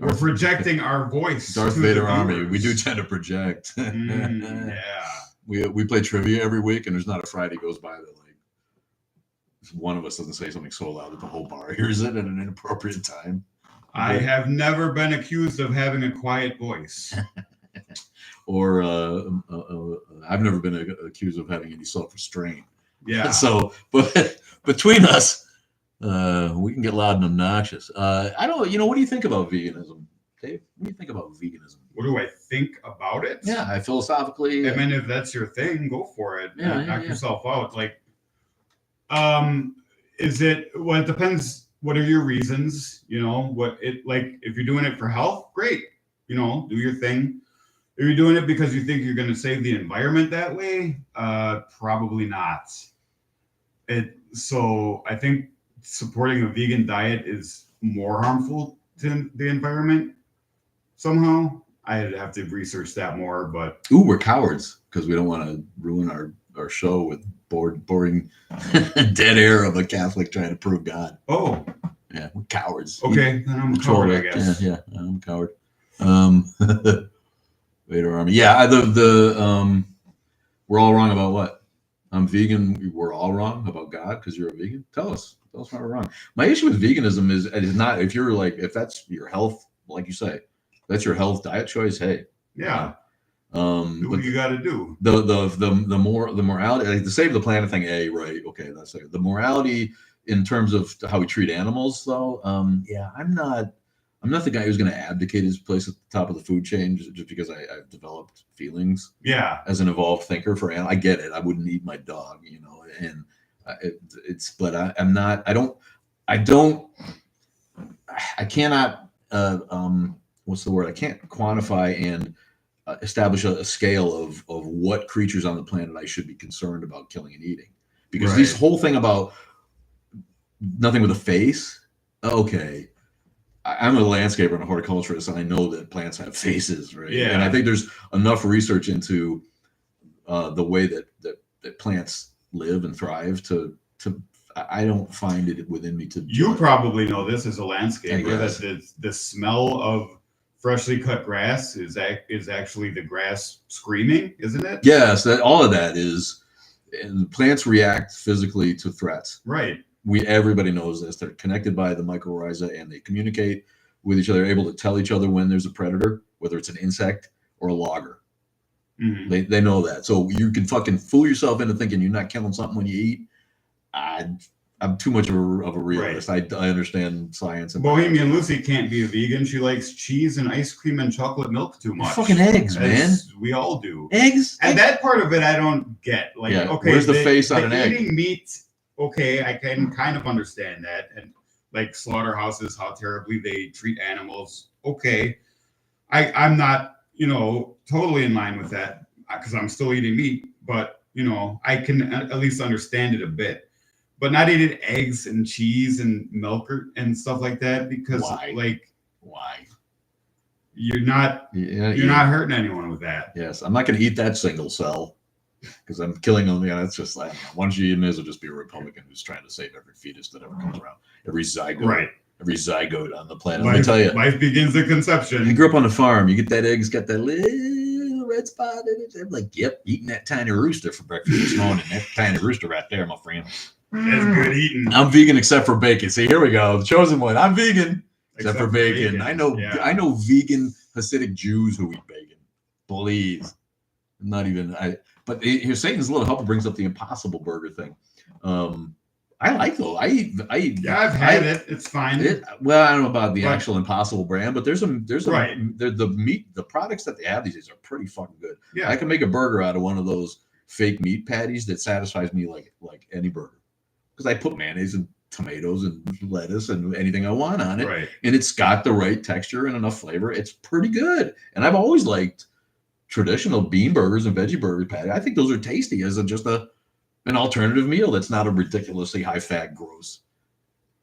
We're projecting our voice. Darth Vader Army. We do tend to project. Yeah. We play trivia every week, and there's not a Friday goes by that one of us doesn't say something so loud that the whole bar hears it at an inappropriate time. I have never been accused of having a quiet voice. Or I've never been accused of having any self-restraint. Yeah. So, but between us, we can get loud and obnoxious. I don't. What do you think about veganism, Dave? What do you think about veganism? What do I think about it? Yeah, philosophically. I mean, if that's your thing, go for it. Knock yourself out. Like, is it? Well, it depends. What are your reasons? If you're doing it for health, great. Do your thing. If you're doing it because you think you're going to save the environment that way, probably not. So I think supporting a vegan diet is more harmful to the environment somehow. I'd have to research that more, but we're cowards because we don't want to ruin our show with boring dead air of a Catholic trying to prove God. Oh, yeah, we're cowards. Okay, then I'm a coward, I guess. Yeah, I'm a coward. Vader Army. Yeah, we're all wrong about what? I'm vegan. We're all wrong about God because you're a vegan. Tell us why we're wrong. My issue with veganism is not if that's your health, like you say, that's your health diet choice. Hey, yeah. Do what you got to do. The morality, like the save the planet thing. Right? Okay, that's it. The morality in terms of how we treat animals, though. I'm not the guy who's going to abdicate his place at the top of the food chain just because I've developed feelings. Yeah. As an evolved thinker for animals, I get it. I wouldn't eat my dog, and but I'm not. I cannot. What's the word? I can't quantify and establish a scale of what creatures on the planet I should be concerned about killing and eating, because this whole thing about nothing with a face. Okay. I'm a landscaper and a horticulturist, and I know that plants have faces, right? Yeah. And I think there's enough research into the way that plants live and thrive to I don't find it within me to. You probably know this as a landscaper that the smell of freshly cut grass is actually the grass screaming, isn't it? Yes, all of that is. And plants react physically to threats. Right. Everybody knows this. They're connected by the mycorrhiza and they communicate with each other. They're able to tell each other when there's a predator, whether it's an insect or a logger. Mm-hmm. They know that. So you can fucking fool yourself into thinking you're not killing something when you eat. I'm too much of a realist. Right. I understand science. And Bohemian Lucy can't be a vegan. She likes cheese and ice cream and chocolate milk too much. Fucking eggs, man. We all do. Eggs? And that part of it I don't get. Like, okay, where's the face on an egg? Eating meat. Okay, I can kind of understand that. And like slaughterhouses, how terribly they treat animals. Okay. I'm not, totally in line with that because I'm still eating meat, but, I can at least understand it a bit. But not eating eggs and cheese and milk and stuff like that because Why? you're not hurting anyone with that. Yes, I'm not going to eat that single cell because I'm killing them. Yeah, that's just like, why don't you may as well just be a Republican who's trying to save every fetus that ever comes around, every zygote, Right. every zygote on the planet. Let me tell you, life begins at conception. I grew up on the farm. You get that egg, it's got that little red spot in it. I'm like, yep, eating that tiny rooster for breakfast this morning. That tiny rooster right there, my friend. That's good eating. I'm vegan except for bacon. See, here we go. The chosen one. I'm vegan except for bacon. I know vegan Hasidic Jews who eat bacon. Please. Not even but here Satan's little helper brings up the Impossible Burger thing. I like those. I've had it. It's fine. Well, I don't know about the actual Impossible brand, but there's the meat, the products that they have these days are pretty fucking good. Yeah, I can make a burger out of one of those fake meat patties that satisfies me like any burger, because I put mayonnaise and tomatoes and lettuce and anything I want on it, right. And it's got the right texture and enough flavor. It's pretty good, and I've always liked traditional bean burgers and veggie burger patty. I think those are tasty as just an alternative meal that's not a ridiculously high fat gross.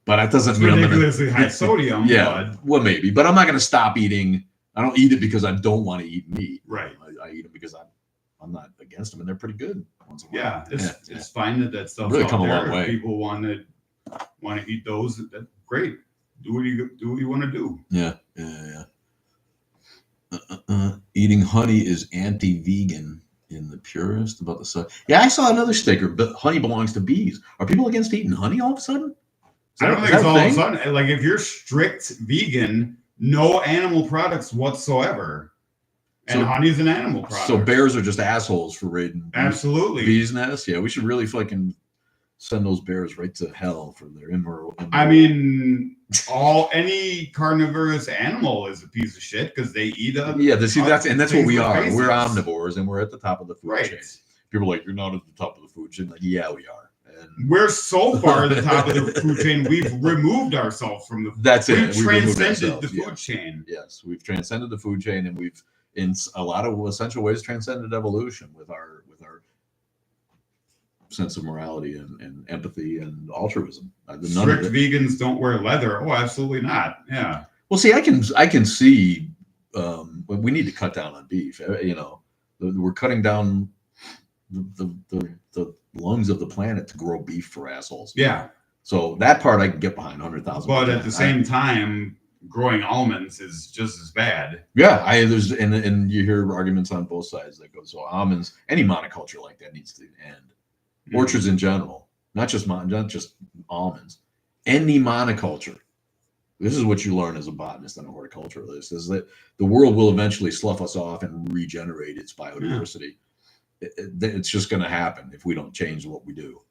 But that doesn't mean ridiculously high sodium. Yeah, well, maybe, but I'm not going to stop eating. I don't eat it because I don't want to eat meat. Right. I eat them because I'm not against them, and they're pretty good. Once in a while. It's fine that stuff's really out come there. a long way. If people want to eat those, that's great. Do what you want to do. Yeah. Eating honey is anti-vegan in the purest about the sun. Yeah, I saw another sticker, but honey belongs to bees. Are people against eating honey all of a sudden? I don't think it's all of a sudden. Like, if you're strict vegan, no animal products whatsoever. And honey's an animal product. So bears are just assholes for raiding absolutely bees' nests? Yeah, we should really fucking send those bears right to hell for their immoral. I mean, any carnivorous animal is a piece of shit because they eat that's what we are. We're omnivores and we're at the top of the food chain. People are like, you're not at the top of the food chain. Like, yeah, we are. And we're so far at the top of the food chain, we've removed ourselves from the. We've transcended the food chain. Yes, we've transcended the food chain, and we've, in a lot of essential ways, transcended evolution with our sense of morality and empathy and altruism. Strict vegans don't wear leather. Oh, absolutely not. Yeah. Well, see, I can see we need to cut down on beef. We're cutting down the lungs of the planet to grow beef for assholes. Yeah. So that part I can get behind 100,000. But at the same time, growing almonds is just as bad. Yeah, and you hear arguments on both sides that go, so almonds, any monoculture like that needs to end. Orchards in general, not just almonds, any monoculture. This is what you learn as a botanist and a horticulturalist, is that the world will eventually slough us off and regenerate its biodiversity. It's just going to happen if we don't change what we do.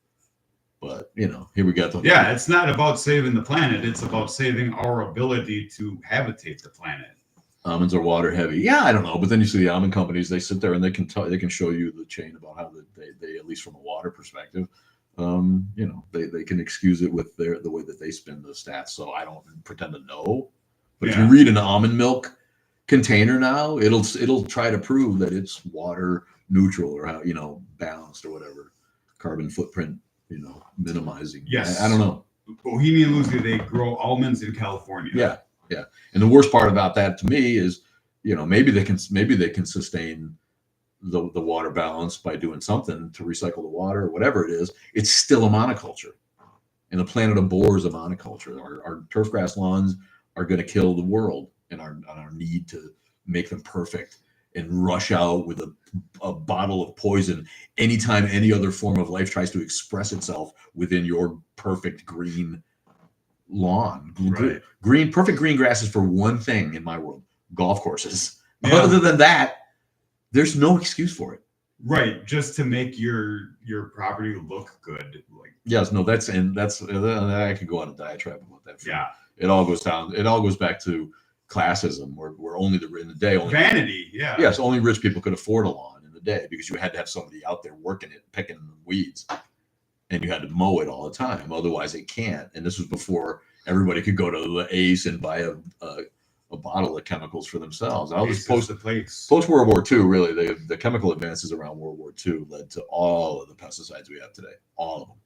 But, here we go. Yeah, it's not about saving the planet. It's about saving our ability to habitate the planet. Almonds are water heavy. Yeah, I don't know. But then you see the almond companies, they sit there and they can show you the chain about how they at least from a water perspective, they can excuse it with the way that they spin the stats. So I don't pretend to know. But if you read an almond milk container now, it'll try to prove that it's water neutral or how, balanced or whatever, carbon footprint, minimizing. Yes. I don't know. Bohemian Lucy, they grow almonds in California. Yeah. And the worst part about that to me is, maybe they can sustain the water balance by doing something to recycle the water or whatever it is. It's still a monoculture, and the planet abhors a monoculture. Our turf grass lawns are going to kill the world, and our need to make them perfect and rush out with a bottle of poison anytime any other form of life tries to express itself within your perfect green lawn. Right. Perfect green grass is for one thing in my world: golf courses. Yeah. Other than that, there's no excuse for it. Right, just to make your property look good. Yes, no, that's I could go on a diatribe about that. Yeah, it all goes back to classism, where only in the day only vanity. Yeah. Yes, only rich people could afford a lawn in the day because you had to have somebody out there working it, picking weeds. And you had to mow it all the time. Otherwise, it can't. And this was before everybody could go to the Ace and buy a bottle of chemicals for themselves. I was post World War II. Really, the chemical advances around World War II led to all of the pesticides we have today. All of them.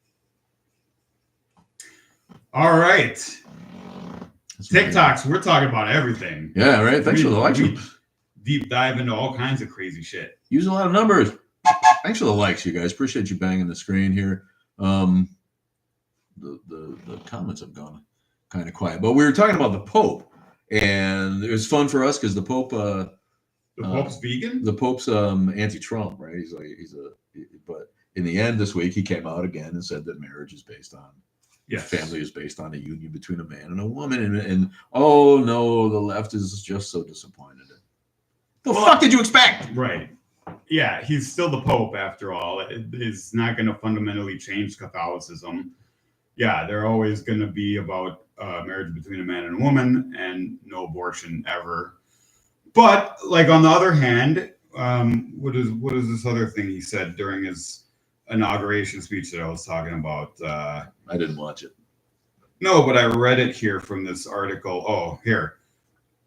All right. TikToks, we're talking about everything. Yeah, right. Thanks for the likes. Deep dive into all kinds of crazy shit. Use a lot of numbers. Thanks for the likes, you guys. Appreciate you banging the screen here. The comments have gone kind of quiet, but we were talking about the Pope, and it was fun for us because the Pope. The Pope's vegan. The Pope's anti-Trump, right? But in the end, this week he came out again and said that marriage is based on. Yes. Family is based on a union between a man and a woman, and oh no, the left is just so disappointed. The fuck did you expect? Right. Yeah, he's still the Pope after all. It is not going to fundamentally change Catholicism. Yeah, they're always going to be about marriage between a man and a woman and no abortion ever. But like on the other hand, what is this other thing he said during his inauguration speech that I was talking about? I didn't watch it. No, but I read it here from this article. Oh, here.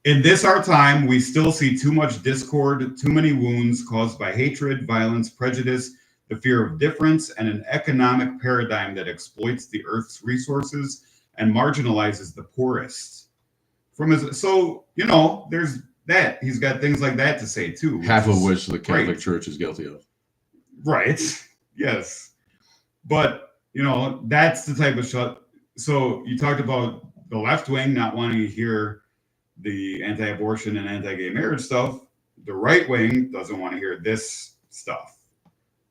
In this our time, we still see too much discord, too many wounds caused by hatred, violence, prejudice, the fear of difference, and an economic paradigm that exploits the earth's resources and marginalizes the poorest. So, there's that. He's got things like that to say too. Half of which the Catholic Church is guilty of. Right. Yes. But, that's the type of shut. So you talked about the left wing not wanting to hear the anti-abortion and anti-gay marriage stuff. The right wing doesn't want to hear this stuff,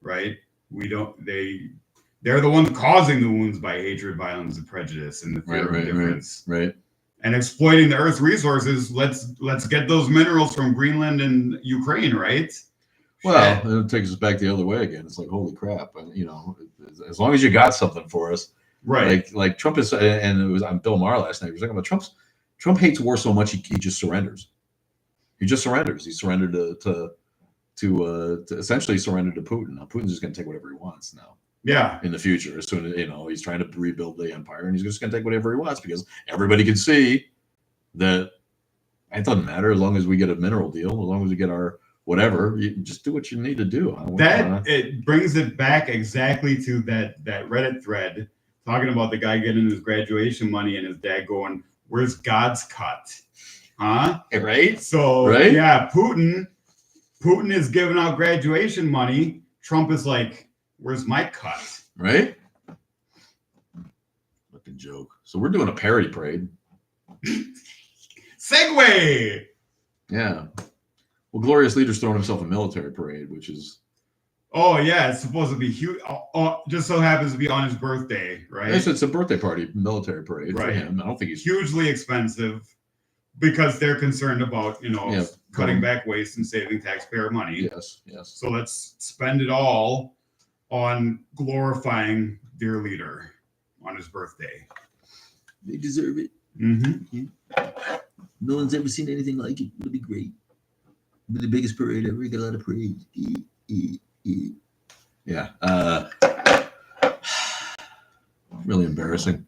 right? They're the ones causing the wounds by hatred, violence, and prejudice, and the fear of difference. Right. And exploiting the earth's resources. Let's get those minerals from Greenland and Ukraine, right? Well, it takes us back the other way again. It's like, holy crap. As long as you got something for us. Right. Like Trump is, and it was on Bill Maher last night. He was talking about Trump hates war so much he just surrenders. He just surrenders. He surrendered to essentially surrender to Putin. Now Putin's just going to take whatever he wants now. Yeah. In the future, as soon as he's trying to rebuild the empire, and he's just going to take whatever he wants because everybody can see that it doesn't matter as long as we get a mineral deal, as long as we get our whatever. You just do what you need to do. It brings it back exactly to that Reddit thread talking about the guy getting his graduation money and his dad going, "Where's God's cut?" Huh? Right? So yeah, Putin is giving out graduation money. Trump is like, "Where's my cut?" Right? Fucking joke. So we're doing a parody parade. Segue. Yeah. Well, Glorious Leader's throwing himself a military parade, which is. Oh yeah, it's supposed to be huge. Just so happens to be on his birthday, right? Yes, it's a birthday party, military parade for him. I don't think he's hugely expensive because they're concerned about cutting back waste and saving taxpayer money. Yes. So let's spend it all on glorifying their leader on his birthday. They deserve it. Mm-hmm. No one's ever seen anything like it. It'll be great. It'll be the biggest parade ever. We got a lot of parades. Yeah. Really embarrassing.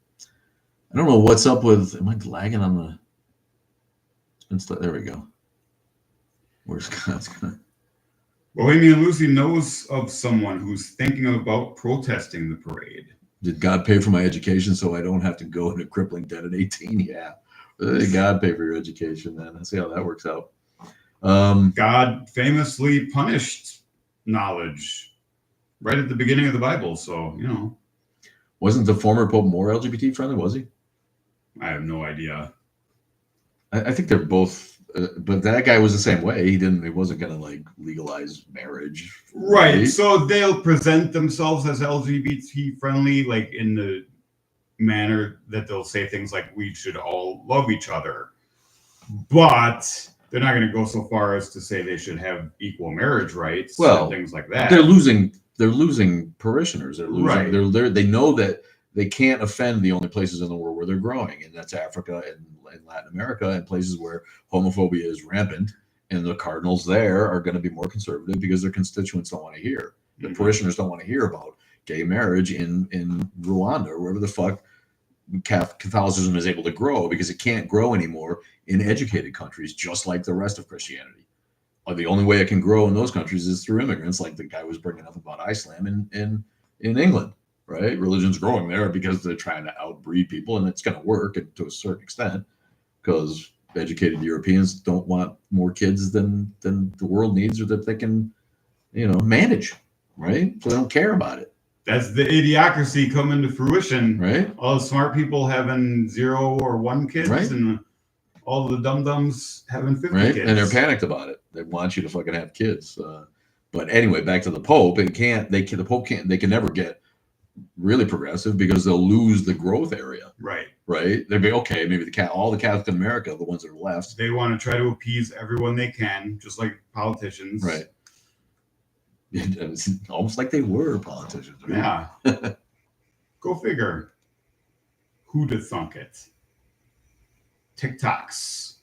I don't know what's up with. Am I lagging on the? There we go. Where's God's gonna? Bohemian Lucy knows of someone who's thinking about protesting the parade. Did God pay for my education so I don't have to go into crippling debt at 18? Yeah. Did God pay for your education then? Let's see how that works out. God famously punished knowledge right at the beginning of the Bible. So, Wasn't the former Pope more LGBT friendly, was he? I have no idea. I think they're both, but that guy was the same way. He wasn't going to legalize marriage. Right. So they'll present themselves as LGBT friendly, like in the manner that they'll say things like, we should all love each other. But they're not going to go so far as to say they should have equal marriage rights and things like that. They're losing parishioners. They're losing. Right. They know that they can't offend the only places in the world where they're growing, and that's Africa and Latin America, and places where homophobia is rampant. And the cardinals there are going to be more conservative because their constituents don't want to hear. The parishioners don't want to hear about gay marriage in Rwanda or wherever the fuck Catholicism is able to grow, because it can't grow anymore in educated countries, just like the rest of Christianity. The only way it can grow in those countries is through immigrants, like the guy was bringing up about Islam in England, right? Religion's growing there because they're trying to outbreed people, and it's going to work to a certain extent. because educated Europeans don't want more kids than the world needs or that they can, manage, right? So they don't care about it, That's the idiocracy coming to fruition. right? All the smart people having 0 or 1 kids, Right. and all the dum-dums having 50 Right, kids. and they're panicked about it. They want you to fucking have kids. But anyway, back to the Pope. The Pope can't. They can never get really progressive because they'll lose the growth area. Right. Right. They'd be okay. Maybe all the Catholics in America, the ones that are left. They want to try to appease everyone they can, just like politicians. Right. It's almost like they were politicians. Right? Yeah. Go figure. Who'd have thunk it? TikToks.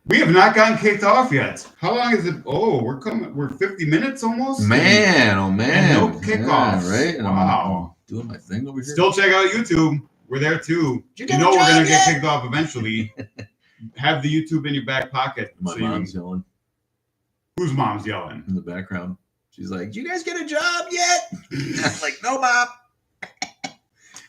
We have not gotten kicked off yet. How long is it? Oh, we're 50 minutes almost. Man, oh man. And no kickoffs. Yeah, right. And wow. I'm doing my thing over here. Still check out YouTube. We're there too. You know we're gonna get kicked off eventually. Have the YouTube in your back pocket. My mom's yelling. Whose mom's yelling? In the background. She's like, "Do you guys get a job yet?" I'm like, "No, Mom."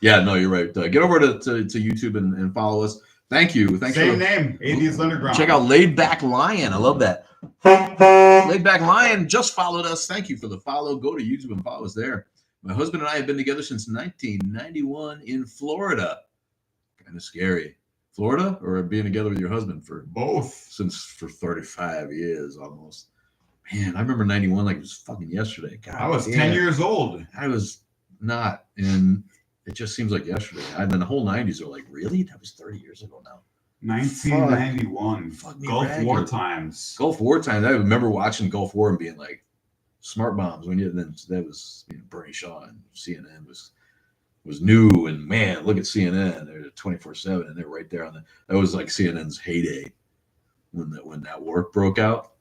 Yeah, no, you're right. Get over to YouTube and follow us. Thank you. Thanks. Same name, Atheist Underground. Check out Laid Back Lion. I love that. Laid Back Lion just followed us. Thank you for the follow. Go to YouTube and follow us there. My husband and I have been together since 1991 in Florida. Kind of scary. Florida or being together with your husband for both for 35 years almost. Man, I remember 91 like it was fucking yesterday. God, I was 10 years old. I was not, and it just seems like yesterday. And then the whole 90s are like, really? That was 30 years ago now. 1991. Gulf War times. Gulf War times. I remember watching Gulf War and being like, smart bombs. That was Bernie Shaw and CNN was new. And man, look at CNN. They're 24/7 and they're right there on that was like CNN's heyday when that war broke out.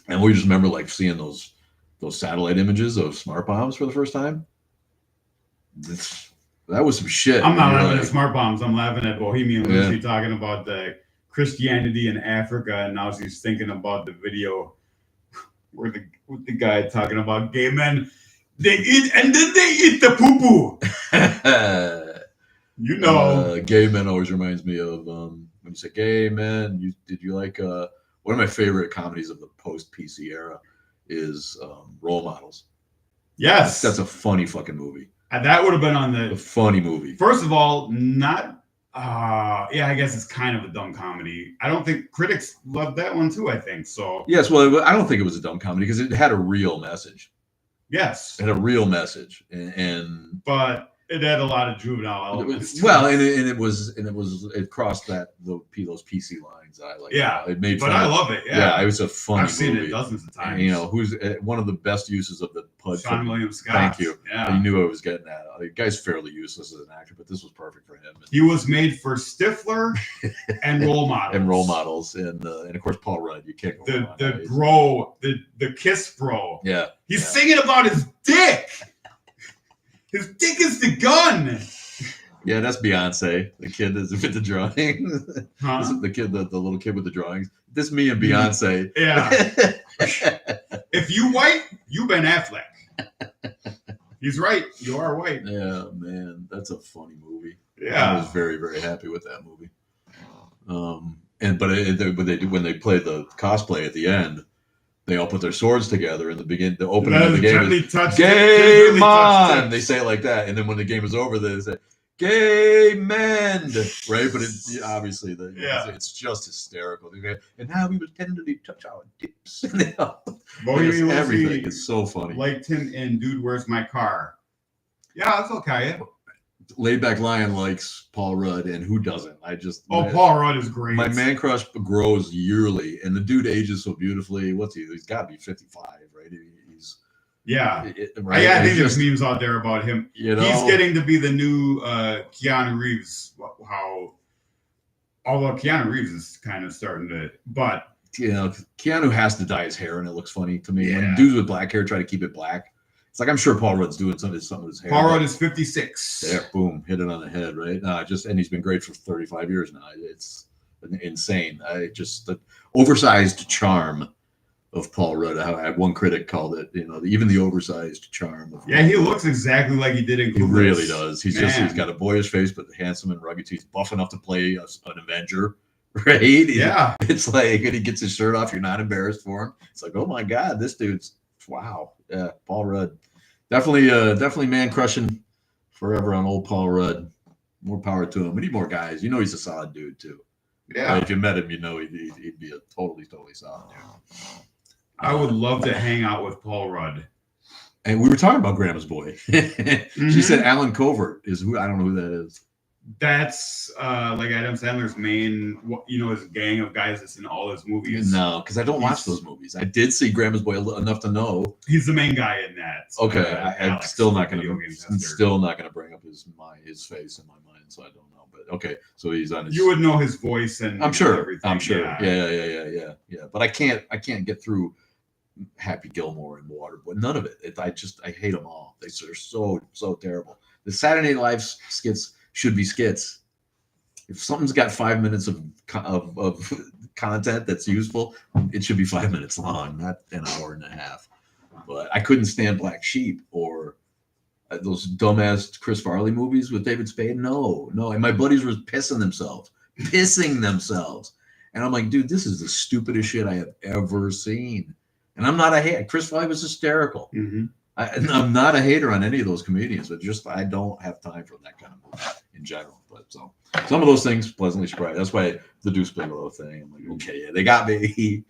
And we just remember like seeing those satellite images of smart bombs for the first time. That was some shit. I'm not laughing at smart bombs. I'm laughing at Bohemian Lucy talking about the Christianity in Africa, and now she's thinking about the video where the guy talking about gay men. They eat and then they eat the poo poo. Gay men always reminds me of when you say gay men. Did you like one of my favorite comedies of the post PC era is Role Models. Yes, that's a funny fucking movie. That would have been on a funny movie. First of all, not. I guess it's kind of a dumb comedy. I don't think critics loved that one too. I think so. Yes, well, I don't think it was a dumb comedy because it had a real message. Yes, it had a real message, but it had a lot of juvenile elements. It crossed those PC lines. I like. Yeah, it made. But I love it. Yeah, it was a funny movie. I've seen it dozens of times. And, who's one of the best uses of the PUD? Sean William Scott. Thank you. Yeah, I knew I was getting that. The guy's fairly useless as an actor, but this was perfect for him. He was made for Stifler and Role Models. and of course Paul Rudd. You can't go the bro, the kiss bro. Yeah, he's singing about his dick. His dick is the gun. Yeah, that's Beyonce. The kid is with the drawings. Huh? The kid, the little kid with the drawings. This me and Beyonce. Yeah. If you white, you Ben Affleck. He's right. You are white. Yeah, man, that's a funny movie. Yeah, I was very, very happy with that movie. When they play the cosplay at the end, they all put their swords together in the beginning. The opening of the game is "Game on." They say it like that, and then when the game is over, they say "Gay men," right? But obviously, it's just hysterical. And now we would tenderly touch our dips. Everything is so funny. Liked him in "Dude, Where's My Car?" Yeah, that's okay. Laid Back Lion likes Paul Rudd, and who doesn't? Paul Rudd is great. My man crush grows yearly, and the dude ages so beautifully. What's he? He's got to be 55, right? Right? I think there's memes out there about him. He's getting to be the new Keanu Reeves. Although Keanu Reeves is kind of starting to, but Keanu has to dye his hair, and it looks funny to me. When dudes with black hair try to keep it black. It's like I'm sure Paul Rudd's doing something with his hair. Paul Rudd is 56. There, boom, hit it on the head, right? And he's been great for 35 years now. It's insane. The oversized charm of Paul Rudd. I had one critic called it, even the oversized charm of Paul he Rudd. looks exactly like he did in Clueless. He really does. He's got a boyish face, but handsome and rugged. He's buff enough to play an Avenger, right? Yeah. It's like when he gets his shirt off, you're not embarrassed for him. It's like, oh my God, this dude's wow. Yeah, Paul Rudd. Definitely man crushing forever on old Paul Rudd. More power to him. We need more guys. You know he's a solid dude too. Yeah. If you met him, you know he'd be a totally solid dude. I would love to hang out with Paul Rudd. And we were talking about Grandma's Boy. She said Alan Covert is who. I don't know who that is. That's like Adam Sandler's main, his gang of guys that's in all his movies. No, because I don't watch those movies. I did see Grandma's Boy enough to know he's the main guy in that. Okay, I'm still not going to bring up his face in my mind, so I don't know. But okay, so he's on his. You would know his voice and I'm sure. Everything. I'm sure. Yeah. But I can't get through Happy Gilmore and Waterboy. None of it. I hate them all. They're so terrible. The Saturday Night Live skits should be skits. If something's got 5 minutes of content that's useful, it should be 5 minutes long, not an hour and a half. But I couldn't stand Black Sheep or those dumbass Chris Farley movies with David Spade. No. And my buddies were pissing themselves. And I'm like, dude, this is the stupidest shit I have ever seen. And I'm not a hater. Chris Farley was hysterical. Mm-hmm. I'm not a hater on any of those comedians, but just I don't have time for that kind of movie in general. But so some of those things pleasantly surprised. That's why the Deuce Bigelow thing. I'm like, okay, yeah, they got me.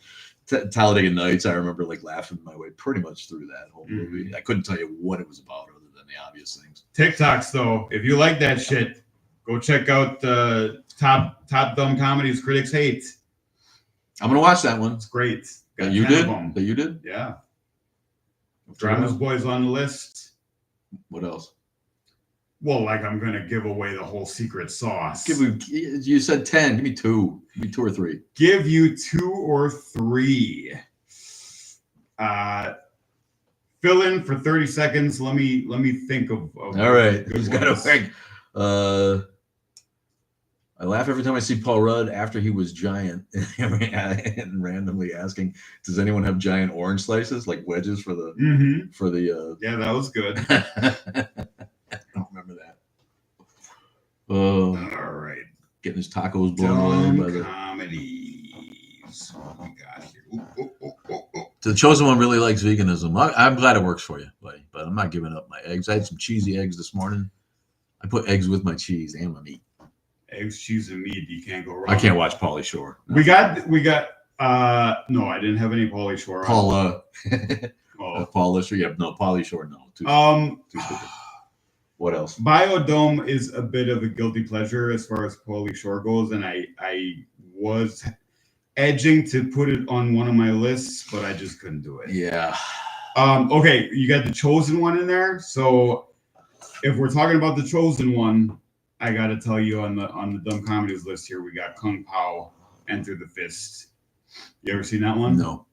Talladega Nights, I remember like laughing my way pretty much through that whole movie. I couldn't tell you what it was about other than the obvious things. TikToks, though, if you like that shit, go check out the top dumb comedies critics hate. I'm gonna watch that one. It's great. That you did? Yeah. Grandma's Boy's on the list. What else? Well, like I'm gonna give away the whole secret sauce. You said 10. Give me 2. Give me 2 or 3. Give you 2 or 3. Fill in for 30 seconds. Let me think of all right. Who's got to pick? I laugh every time I see Paul Rudd after he was giant and randomly asking, does anyone have giant orange slices like wedges for the yeah, that was good. I don't remember that. All right. Getting his tacos blown away by the comedies. What we got here? The chosen one really likes veganism. I'm glad it works for you, buddy, but I'm not giving up my eggs. I had some cheesy eggs this morning. I put eggs with my cheese and my meat. Eggs, cheese, and meat. You can't go wrong. I can't watch Pauly Shore. No. We got. No, I didn't have any Pauly Shore. Paula. Paula Shore. Yeah, no, Pauly Shore. No. Too stupid. What else? Biodome is a bit of a guilty pleasure as far as Pauly Shore goes, and I was edging to put it on one of my lists, but I just couldn't do it. Yeah. Okay, you got the chosen one in there. So if we're talking about the chosen one, I got to tell you on the dumb comedies list here, we got Kung Pao, Enter the Fist. You ever seen that one? No.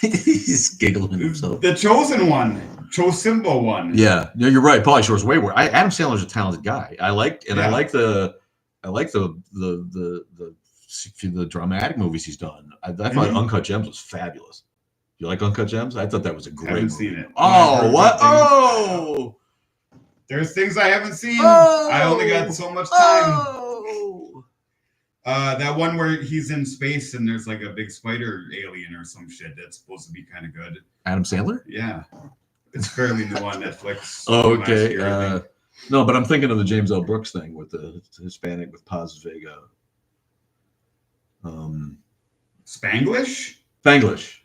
He's giggling himself. The chosen one, Chosimbo one. Yeah, no, you're right. Pauly Shore's way worse. Adam Sandler's a talented guy. I like the dramatic movies he's done. I thought Uncut Gems was fabulous. You like Uncut Gems? I thought that was a great movie. Seen it. Oh, what? Oh! There's things I haven't seen. Oh! I only got so much time. Oh! That one where he's in space and there's like a big spider alien or some shit that's supposed to be kind of good. Adam Sandler? Yeah. It's fairly new on Netflix. Oh, okay. No, but I'm thinking of the James L. Brooks thing with the Hispanic with Paz Vega. Spanglish? Spanglish.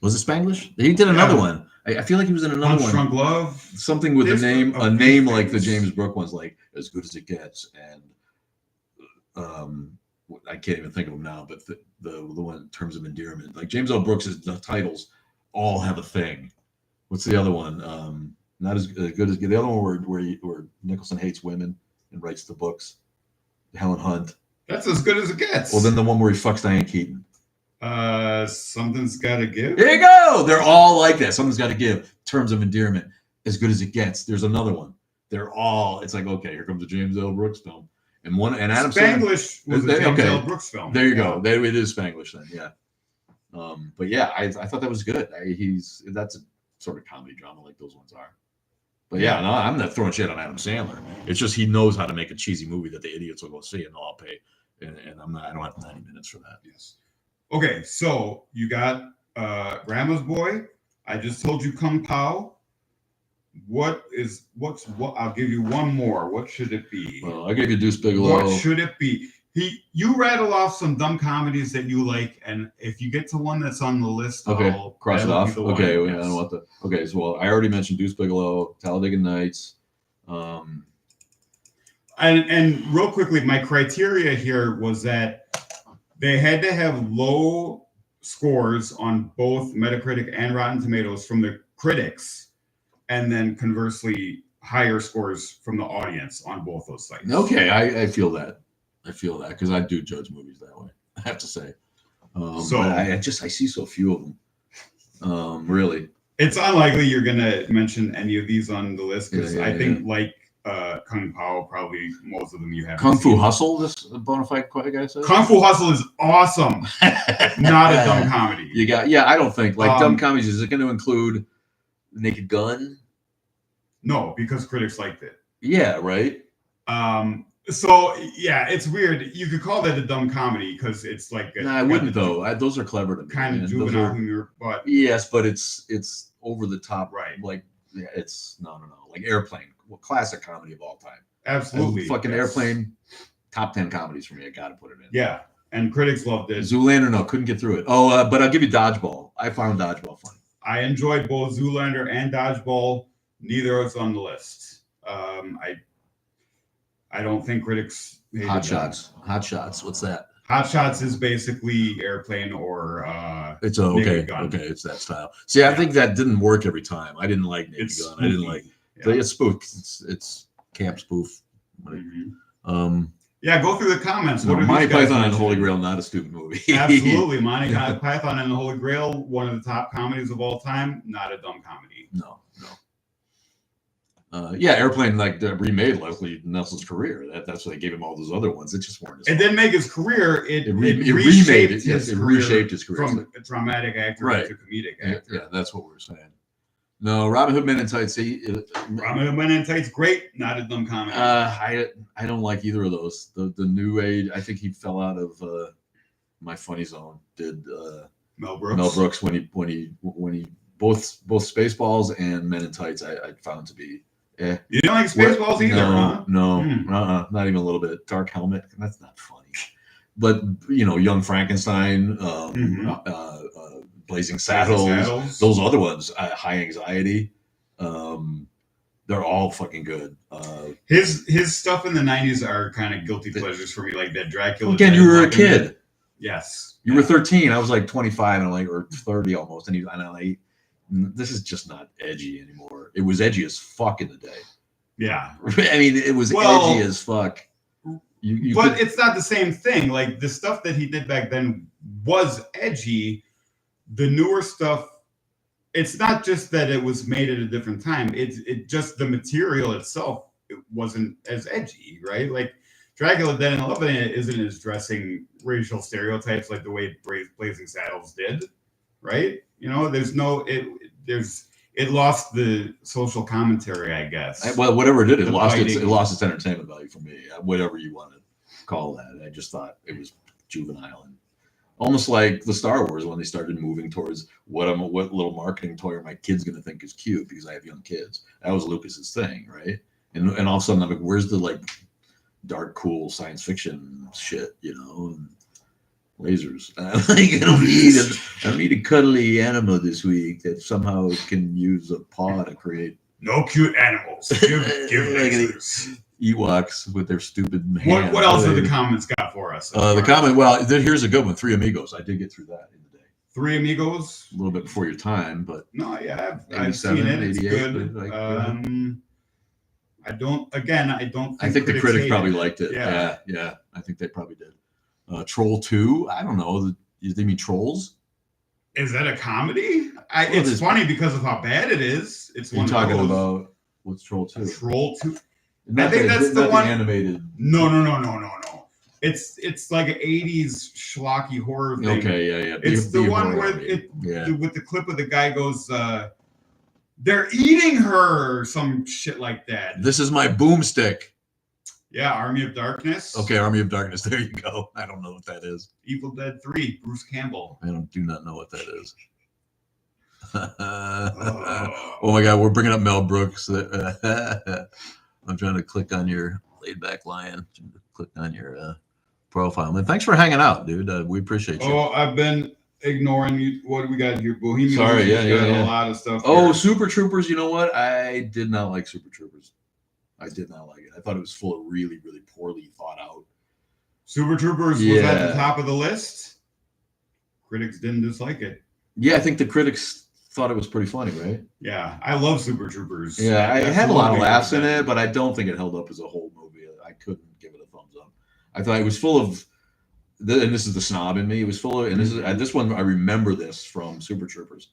Was it Spanglish? He did another one. I feel like he was in another one. Shrunk Love. Something with a name like the James Brooks ones, like As Good as It Gets, and I can't even think of them now. But the one in terms of endearment, like James L. Brooks' the titles all have a thing. What's the other one? Not as good as the other one where Nicholson hates women and writes the books. Helen Hunt. That's As Good as It Gets. Well, then the one where he fucks Diane Keaton. Something's Gotta Give. There you go. They're all like that. Something's Gotta Give. Terms of Endearment. As Good as It Gets. There's another one. They're all. It's like, okay, here comes a James L. Brooks film, and Adam Spanglish was a James L. Brooks film. There you go. It is Spanglish then. Yeah. But yeah, I thought that was good. That's a sort of comedy drama like those ones are. But yeah, no, I'm not throwing shit on Adam Sandler. It's just he knows how to make a cheesy movie that the idiots will go see and they'll all pay and I don't have 90 minutes for that. Yes. Okay, so you got Grandma's Boy. I just told you Kung Pao. What's what? I'll give you one more. What should it be? Well, I gave you Deuce Bigalow. What should it be? You rattle off some dumb comedies that you like, and if you get to one that's on the list, okay, I'll cross it off. Okay, one. I don't want the. Okay, so well, I already mentioned Deuce Bigalow, Talladega Nights. And real quickly, my criteria here was that they had to have low scores on both Metacritic and Rotten Tomatoes from the critics, and then conversely, higher scores from the audience on both those sites. Okay, I feel that. I feel that because I do judge movies that way. I have to say. So but I see so few of them. Really, it's unlikely you're gonna mention any of these on the list because I think like Kung Pao, probably most of them you have. Kung Fu Hustle, this Bonafide guy says. Kung Fu Hustle is awesome. Not a dumb comedy. You got I don't think like dumb comedies. Is it going to include Naked Gun? No, because critics liked it. Yeah, right. So yeah, it's weird. You could call that a dumb comedy because it's like I wouldn't though. Those are clever to me. Kind of juvenile humor, but yes, but it's over the top, right? Like it's no, like Airplane, classic comedy of all time. Absolutely, fucking Airplane, top 10 comedies for me. I got to put it in. Yeah, and critics loved it. Zoolander, no, couldn't get through it. Oh, but I'll give you Dodgeball. I found Dodgeball funny. I enjoyed both Zoolander and Dodgeball. Neither of us on the list. I don't think critics. Hot Shots. What's that? Hot Shots is basically Airplane or it's okay. It's that style. See, I think that didn't work every time. I didn't like Naked Gun. I didn't like. Yeah. It's spoof. It's camp spoof. Mm-hmm. Yeah, go through the comments. No, Monty Python and the Holy Grail, not a stupid movie. Absolutely, Monty Python and the Holy Grail, one of the top comedies of all time. Not a dumb comedy. No. Airplane remade Leslie Nelson's career. That's why they gave him all those other ones. It just weren't. It didn't make his career. It reshaped his career. Reshaped his career from a dramatic actor to comedic actor. Yeah, that's what we're saying. No, Robin Hood Men in Tights. Robin Hood Men in Tights, great. Not a dumb comedy. I don't like either of those. The new age. I think he fell out of my funny zone. Did Mel Brooks? Mel Brooks when he both Spaceballs and Men in Tights. I found to be. Yeah. You don't like Spaceballs either, huh? No, not even a little bit. Dark Helmet, that's not funny. But Young Frankenstein, Blazing Saddles, those other ones, High Anxiety, they're all fucking good. His stuff in the 90s are kind of guilty pleasures for me, like that Dracula. Again, you were a kid. Yes, you were 13. I was like 25 and or 30 almost, and I'm like, this is just not edgy anymore. It was edgy as fuck in the day. Yeah. I mean, it was edgy as fuck. But it's not the same thing. Like the stuff that he did back then was edgy. The newer stuff, it's not just that it was made at a different time. It just the material itself, it wasn't as edgy, right? Like Dracula Dead and Loving It isn't addressing racial stereotypes like the way Blazing Saddles did, right? It lost the social commentary, I guess. Well, whatever it did, it lost its entertainment value for me. Whatever you want to call that, I just thought it was juvenile and almost like the Star Wars when they started moving towards what little marketing toy are my kids going to think is cute because I have young kids. That was Lucas's thing, right? And all of a sudden I'm like, where's the dark, cool science fiction shit, And lasers. I don't need a cuddly animal this week that somehow can use a paw to create. No cute animals. Give lasers. Ewoks with their stupid hands. What else have the comments got for us? Here's a good one. Three Amigos. I did get through that in the day. Three Amigos. A little bit before your time, but no, yeah, I've seen it. It's good. I don't. I think the critics probably liked it. Yeah. I think they probably did. Troll 2, I don't know. They mean Trolls? Is that a comedy? It's funny because of how bad it is. It's one talking about what's Troll 2? Troll 2. I think that's the one animated. No. It's like an 80s schlocky horror thing. Okay, yeah. It's the one where with the clip of the guy goes, they're eating her or some shit like that. This is my boomstick. Yeah, Army of Darkness. Okay, Army of Darkness. There you go. I don't know what that is. Evil Dead 3, Bruce Campbell. I do not know what that is. Oh my God, we're bringing up Mel Brooks. I'm trying to click on your laid back lion. Click on your profile. Man, thanks for hanging out, dude. We appreciate you. Oh, I've been ignoring you. What do we got here? Bohemian Sorry, Rhapsody's got yeah. a lot of stuff. Oh, here. Super Troopers. You know what? I did not like Super Troopers. I did not like it. I thought it was full of really, really poorly thought out. Super Troopers was at the top of the list. Critics didn't dislike it. Yeah, I think the critics thought it was pretty funny, right? Yeah, I love Super Troopers. Yeah, I had a lot of laughs in it, but I don't think it held up as a whole movie. I couldn't give it a thumbs up. I thought it was full of, and this is the snob in me. It was full of, and this one I remember this from Super Troopers.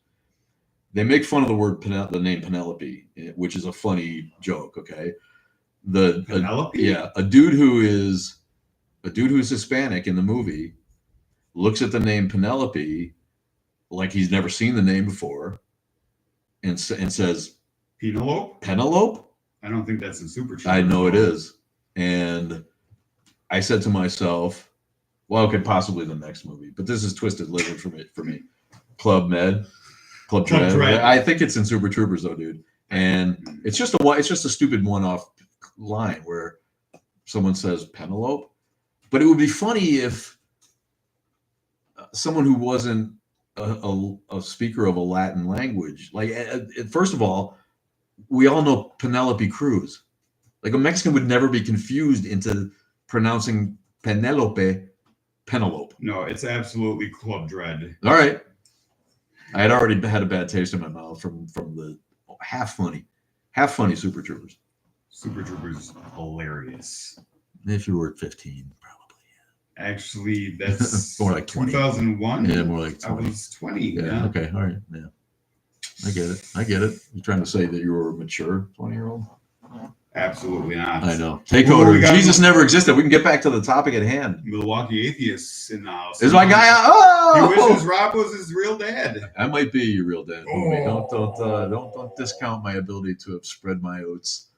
They make fun of the name Penelope, which is a funny joke. Okay, Penelope. A dude who is Hispanic in the movie looks at the name Penelope like he's never seen the name before, and says, Penelope. I don't think that's in Super Troopers. I know it is, and I said to myself, well, okay, possibly the next movie, but this is twisted liver for me. Club Dread. I think it's in Super Troopers though, dude, and it's just a stupid one-off line where someone says Penelope, but it would be funny if someone who wasn't a speaker of a Latin language, like first of all, we all know Penelope Cruz. Like a Mexican would never be confused into pronouncing Penelope. No, it's absolutely Club Dread. All right. I had already had a bad taste in my mouth from the half funny Super Troopers. Super Troopers is hilarious. If you were at 15, probably. Actually, that's more like 20. 2001. Yeah, more like 20. I was 20. Yeah. Okay. All right. Yeah. I get it. You're trying to say that you were a mature 20-year-old? Absolutely not. I know. Takeover. Jesus never existed. We can get back to the topic at hand. Milwaukee Atheists in the house. Is my guy? Oh! He wishes Rob was his real dad. I might be your real dad. Oh. Don't discount my ability to have spread my oats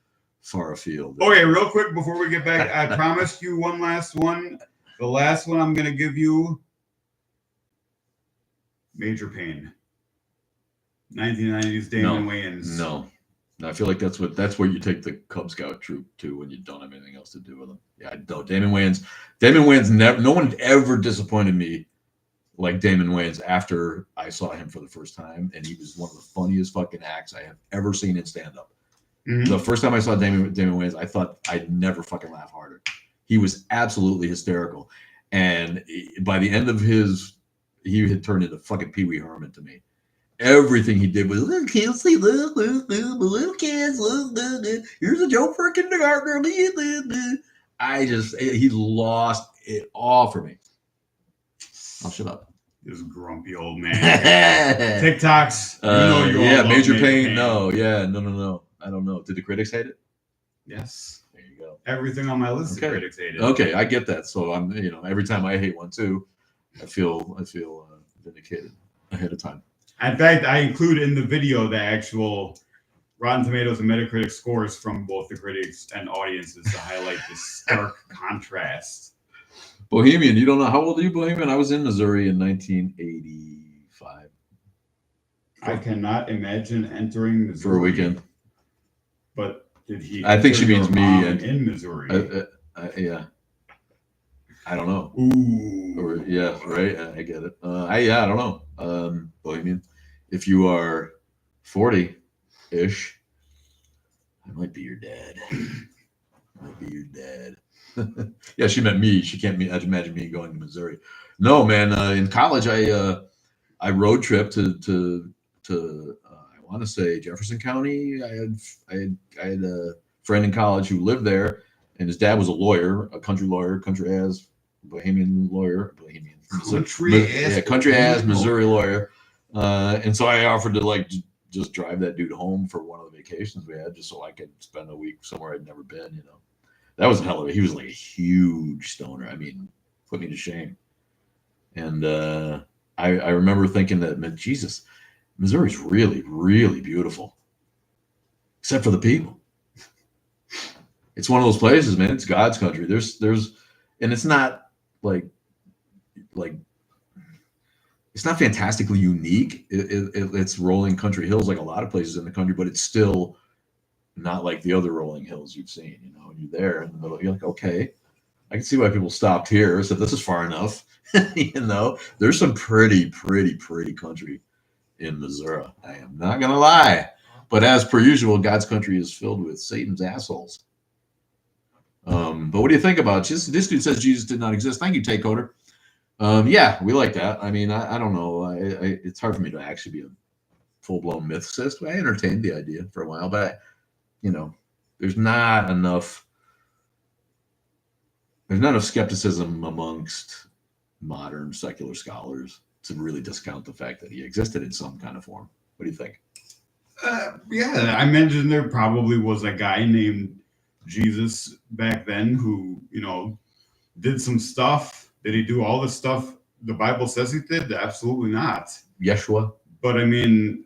far afield. Okay, real quick before we get back, I promised you one last one. The last one I'm going to give you, Major Pain. 1990s Damon Wayans. No. I feel like that's where you take the Cub Scout troop to when you don't have anything else to do with them. Yeah, I don't. Damon Wayans no one ever disappointed me like Damon Wayans after I saw him for the first time, and he was one of the funniest fucking acts I have ever seen in stand-up. Mm-hmm. The first time I saw Damon Wayans, I thought I'd never fucking laugh harder. He was absolutely hysterical. And by the end of he had turned into fucking Pee Wee Herman to me. Everything he did was, little kids, little kids, here's a joke for a kindergartner. He lost it all for me. I'll shut up. This grumpy old man. TikToks. Major Pain. No. I don't know. Did the critics hate it? Yes. There you go. Everything on my list, the critics hate it. Okay, I get that. So I'm, every time I hate one too, I feel vindicated ahead of time. In fact, I include in the video the actual Rotten Tomatoes and Metacritic scores from both the critics and audiences to highlight this stark contrast. Bohemian, you don't know. How old are you, Bohemian? I was in Missouri in 1985. I cannot imagine entering Missouri. For a weekend. But did he? I think she means me. In Missouri. Yeah. I don't know. Ooh. Yeah, right. I get it. I don't know. Bohemian, if you are 40-ish, I might be your dad. Yeah, she meant me. She can't imagine me going to Missouri. No, man. In college, I road trip to I want to say Jefferson County. I had a friend in college who lived there, and his dad was a lawyer, a country lawyer, Bohemian lawyer, country ass Missouri lawyer. And so I offered to just drive that dude home for one of the vacations we had, just so I could spend a week somewhere I'd never been. That was a hell of it. He was like a huge stoner. I mean, put me to shame. And I remember thinking that, Jesus, Missouri's really, really beautiful, except for the people. It's one of those places, man. It's God's country. And it's not like like it's not fantastically unique. It's rolling country hills like a lot of places in the country, but it's still not like the other rolling hills you've seen. You know, and you're there in the middle. You're like, okay, I can see why people stopped here. So this is far enough. You know, there's some pretty country in Missouri. I am not gonna lie, but as per usual, God's country is filled with Satan's assholes. But what do you think about this dude says Jesus did not exist? Thank you, Takeover. Yeah, we like that. I mean, I don't know. It's hard for me to actually be a full-blown mythicist. I entertained the idea for a while, but there's not enough skepticism amongst modern secular scholars to really discount the fact that he existed in some kind of form. What do you think? Yeah, I mentioned there probably was a guy named Jesus back then who, did some stuff. Did he do all the stuff the Bible says he did? Absolutely not. Yeshua. But I mean,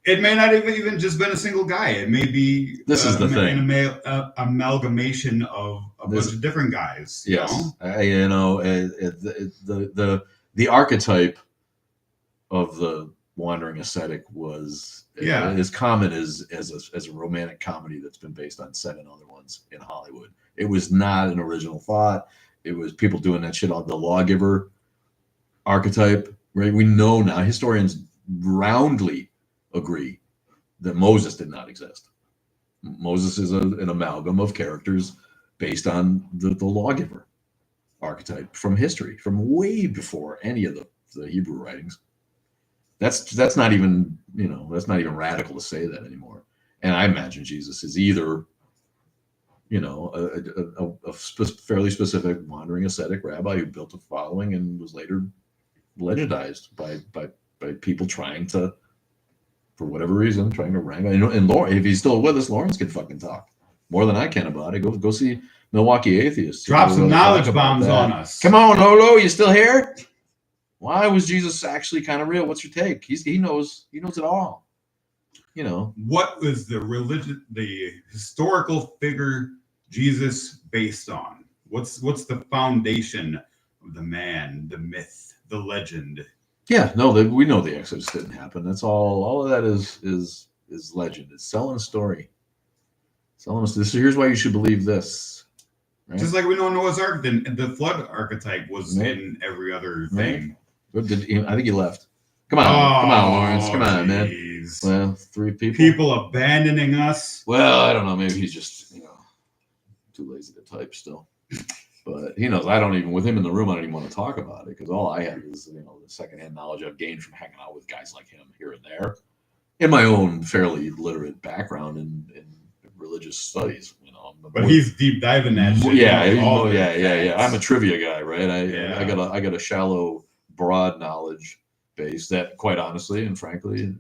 it may not even just been a single guy. It may be this is the thing, an amalgamation of a bunch of different guys. Yes, the archetype of the wandering ascetic was as common as a romantic comedy that's been based on 7 other ones in Hollywood. It was not an original thought. It was people doing that shit on the lawgiver archetype, right? We know now, historians roundly agree that Moses did not exist. Moses is an amalgam of characters based on the lawgiver archetype from history, from way before any of the Hebrew writings. That's not even radical to say that anymore. And I imagine Jesus is either a fairly specific wandering ascetic rabbi who built a following and was later legendized by people trying to, for whatever reason, trying to wrangle. And Lauren, if he's still with us, Lawrence can fucking talk more than I can about it. Go see Milwaukee Atheists. Drop some knowledge bombs on us. Come on, Holo, you still here? Why was Jesus actually kind of real? What's your take? He knows it all. What was the historical figure Jesus based on? What's the foundation of the man, the myth, the legend? Yeah, no, we know the Exodus didn't happen. That's all of that is legend. It's selling a story. Here's why you should believe this. Right? Just like we know Noah's Ark, the flood archetype was in every other thing. Right. I think he left. Come on, Lawrence. Come on, man. Well, 3 people. People abandoning us. Well, I don't know. Maybe he's just too lazy to type still. But he knows I don't even, with him in the room, I don't even want to talk about it because all I have is the secondhand knowledge I've gained from hanging out with guys like him here and there, in my own fairly literate background in religious studies. But he's deep diving that shit. Yeah. I'm a trivia guy, right? I got a shallow, broad knowledge base that, quite honestly and frankly,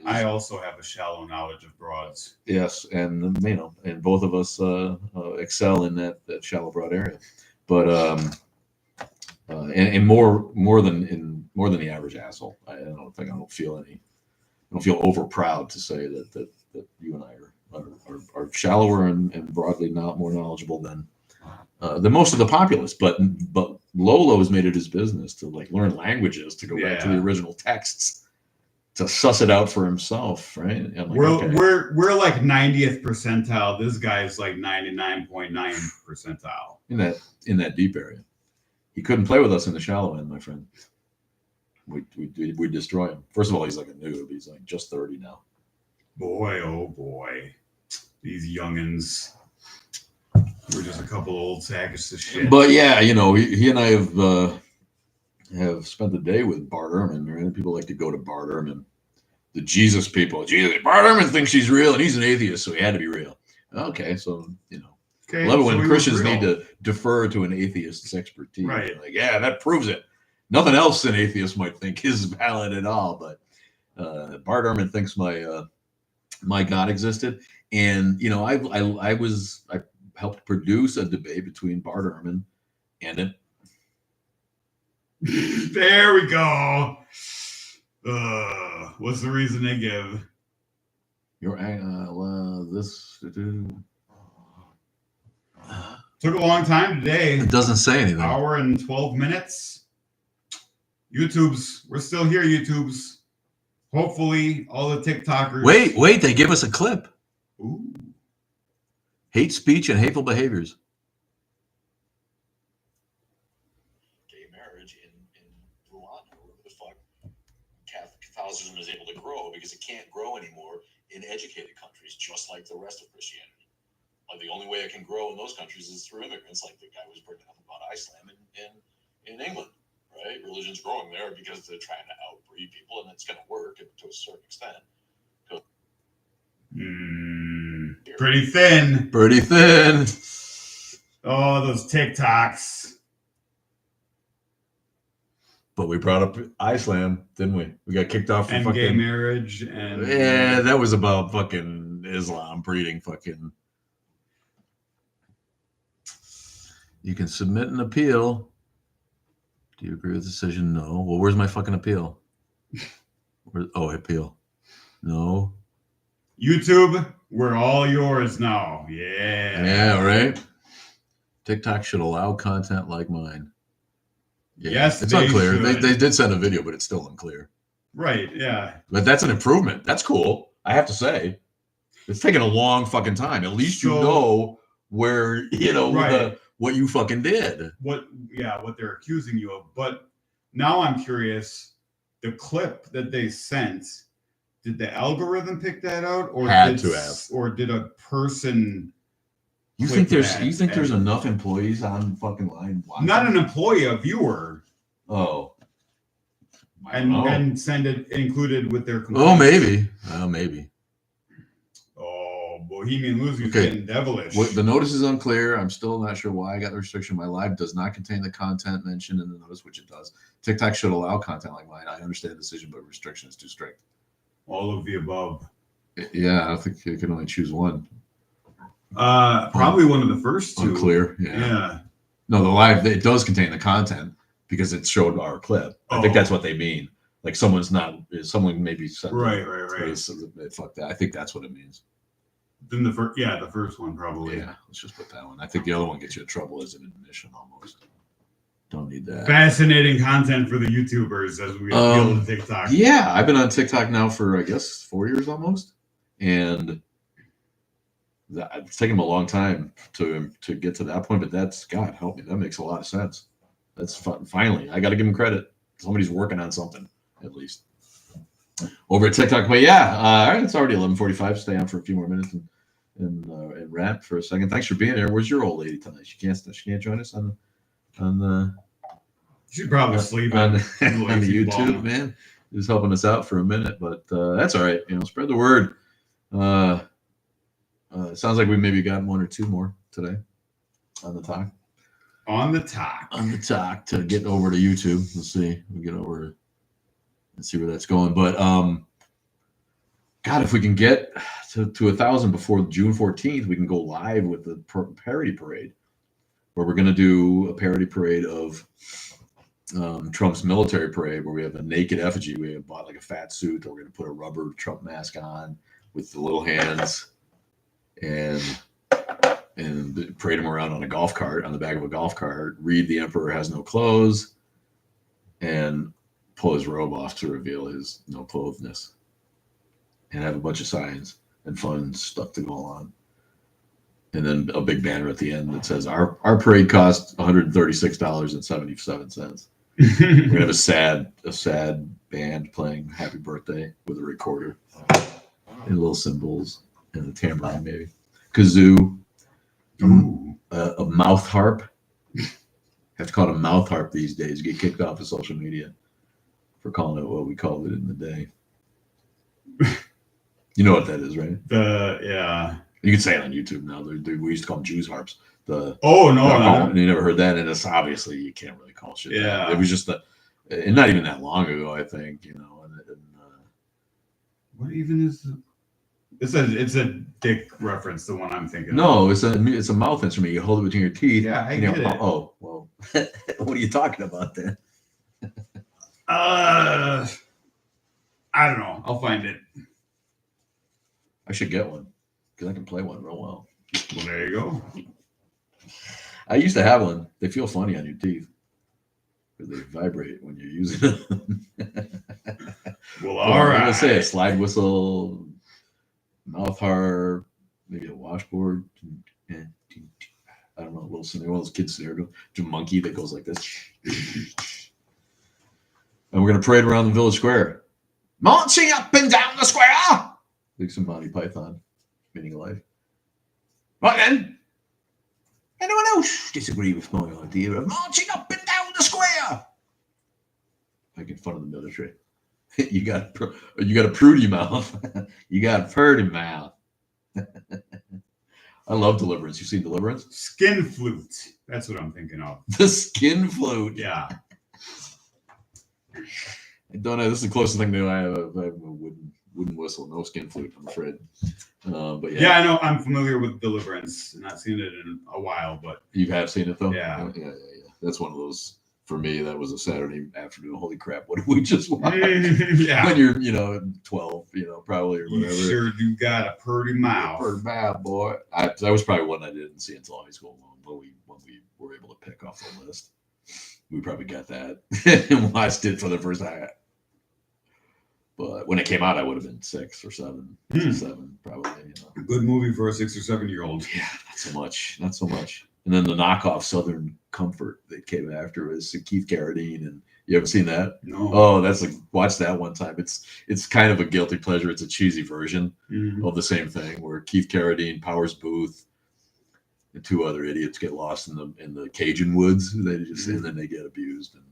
I also have a shallow knowledge of broads. Yes, and and both of us excel in that shallow, broad area, but and more than the average asshole. I don't feel over proud to say that you and I are shallower and broadly not more knowledgeable than most of the populace. But Lolo has made it his business to learn languages, to go back to the original texts, to suss it out for himself, right? We're like 90th percentile. This guy's like 99.9 percentile in that deep area. He couldn't play with us in the shallow end, my friend. We destroy him. First of all, he's like a noob. He's like just 30 now. Boy, oh boy, these youngins. We're just a couple old sacks of shit. But yeah, he and I have spent the day with Bart Ehrman, right? People like to go to Bart Ehrman, the Jesus people. Bart Ehrman thinks he's real, and he's an atheist, so he had to be real. Okay, so I love it when Christians need to defer to an atheist's expertise. Right? Yeah, that proves it. Nothing else an atheist might think is valid at all, but Bart Ehrman thinks my God existed, and I helped produce a debate between Bart Ehrman and it. There we go. What's the reason they give? This Took a long time today. It doesn't say anything. Hour and 12 minutes. YouTube's, we're still here, YouTube's. Hopefully, all the TikTokers. Wait, they give us a clip. Ooh. Hate speech and hateful behaviors. Gay marriage in Rwanda, wherever the fuck Catholicism is able to grow, because it can't grow anymore in educated countries, just like the rest of Christianity. Like the only way it can grow in those countries is through immigrants, like the guy was bringing up about Islam in England, right? Religion's growing there because they're trying to outbreed people, and it's going to work to a certain extent. Pretty thin. Pretty thin. Oh, those TikToks. But we brought up Islam, didn't we? We got kicked off for And fucking gay marriage. And yeah, that was about fucking Islam breeding fucking. You can submit an appeal. Do you agree with the decision? No. Well, where's my fucking appeal? Appeal. No. YouTube, we're all yours now. Yeah. Yeah, right? TikTok should allow content like mine. Yeah, Yes, it's they unclear. should. They did send a video, but it's still unclear. Right, yeah. But that's an improvement. That's cool. I have to say. It's taken a long fucking time. At least you know where, right. What you fucking did. What they're accusing you of. But now I'm curious, the clip that they sent, did the algorithm pick that out, or did a person? You think there's enough employees on fucking line? Watching? Not an employee, a viewer. Oh. And send it included with their complaints. Maybe. Oh, Bohemian Lucy's getting devilish. The notice is unclear. I'm still not sure why I got the restriction. My live does not contain the content mentioned in the notice, which it does. TikTok should allow content like mine. I understand the decision, but restriction is too strict. All of the above. Yeah, I think you can only choose one. Probably one of the first two. Unclear. Yeah. No, the live, it does contain the content because it showed our clip. I think that's what they mean. Like someone maybe said right. Fuck that. I think that's what it means. Then the first one probably. Yeah, let's just put that one. I think the other one gets you in trouble as an admission almost. Don't need that. Fascinating content for the YouTubers as we appeal to TikTok. Yeah, I've been on TikTok now for I guess 4 years almost, and it's taken them a long time to get to that point. But that's, God help me, that makes a lot of sense. That's fun. Finally, I got to give them credit. Somebody's working on something at least over at TikTok. But yeah, all right, it's already 11:45. Stay on for a few more minutes and rant for a second. Thanks for being here. Where's your old lady tonight? She can't join us on the. She'd probably sleep on the YouTube, man. Just helping us out for a minute, but that's all right. Spread the word. It sounds like we maybe got one or two more today on the talk. On the talk to get over to YouTube. Let's see. We get over and see where that's going. But God, if we can get to 1,000 before June 14th, we can go live with the parody parade, where we're going to do a parody parade of Trump's military parade, where we have a naked effigy. We have bought like a fat suit, or we're going to put a rubber Trump mask on with the little hands and parade him around on a golf cart, on the back of a golf cart, read "The Emperor Has No Clothes," and pull his robe off to reveal his no clothness, and have a bunch of signs and fun stuff to go on. And then a big banner at the end that says our parade costs $136.77. We're gonna have a sad band playing "Happy Birthday" with a recorder and little cymbals and a tambourine, maybe kazoo, a mouth harp. Have to call it a mouth harp these days. You get kicked off of social media for calling it what we called it in the day. You know what that is, right? You can say it on YouTube now. We used to call them Jews harps. No. You never heard that, and it's obviously you can't really call shit. Yeah, it was just and not even that long ago, I think. What even is? It's a dick reference. The one I'm thinking. No, it's a mouth instrument. You hold it between your teeth. Yeah, I get it. Oh well, what are you talking about then? I don't know. I'll find it. I should get one because I can play one real well. Well, there you go. I used to have one. They feel funny on your teeth. They vibrate when you're using them. Well, I'm all gonna say a right. slide whistle, mouth harp, maybe a washboard. I don't know, a little snare, one of those kids snare drum, a monkey that goes like this. And we're gonna parade around the village square, marching up and down the square, like some Monty Python, meaning of life. Right then, anyone else disagree with my idea of marching up and down the square? Making fun of the military. You got a prudy mouth. You got a purdy mouth. I love Deliverance. You seen Deliverance? Skin flute. That's what I'm thinking of. The skin flute. Yeah. I don't know. This is the closest thing to I have a wooden whistle. No skin flute, I'm afraid. But Yeah, I know. I'm familiar with Deliverance. Not seen it in a while, but you have seen it though. Yeah. Yeah. That's one of those. For me, that was a Saturday afternoon. Holy crap! What did we just watch? yeah. When you're, 12, probably or You whatever. sure do got a pretty mouth. Pretty bad, boy. That was probably one I didn't see until high school when we were able to pick off the list. We probably got that and watched it for the first time. But when it came out, I would have been 6 or 7. 7, probably. Good movie for a 6 or 7-year-old. Yeah, not so much. And then the knockoff Southern Comfort that came after was Keith Carradine, and you haven't seen that? No. Oh, that's watch that one time. It's kind of a guilty pleasure. It's a cheesy version of the same thing where Keith Carradine, Powers Booth, and 2 other idiots get lost in the Cajun woods. They just and then they get abused and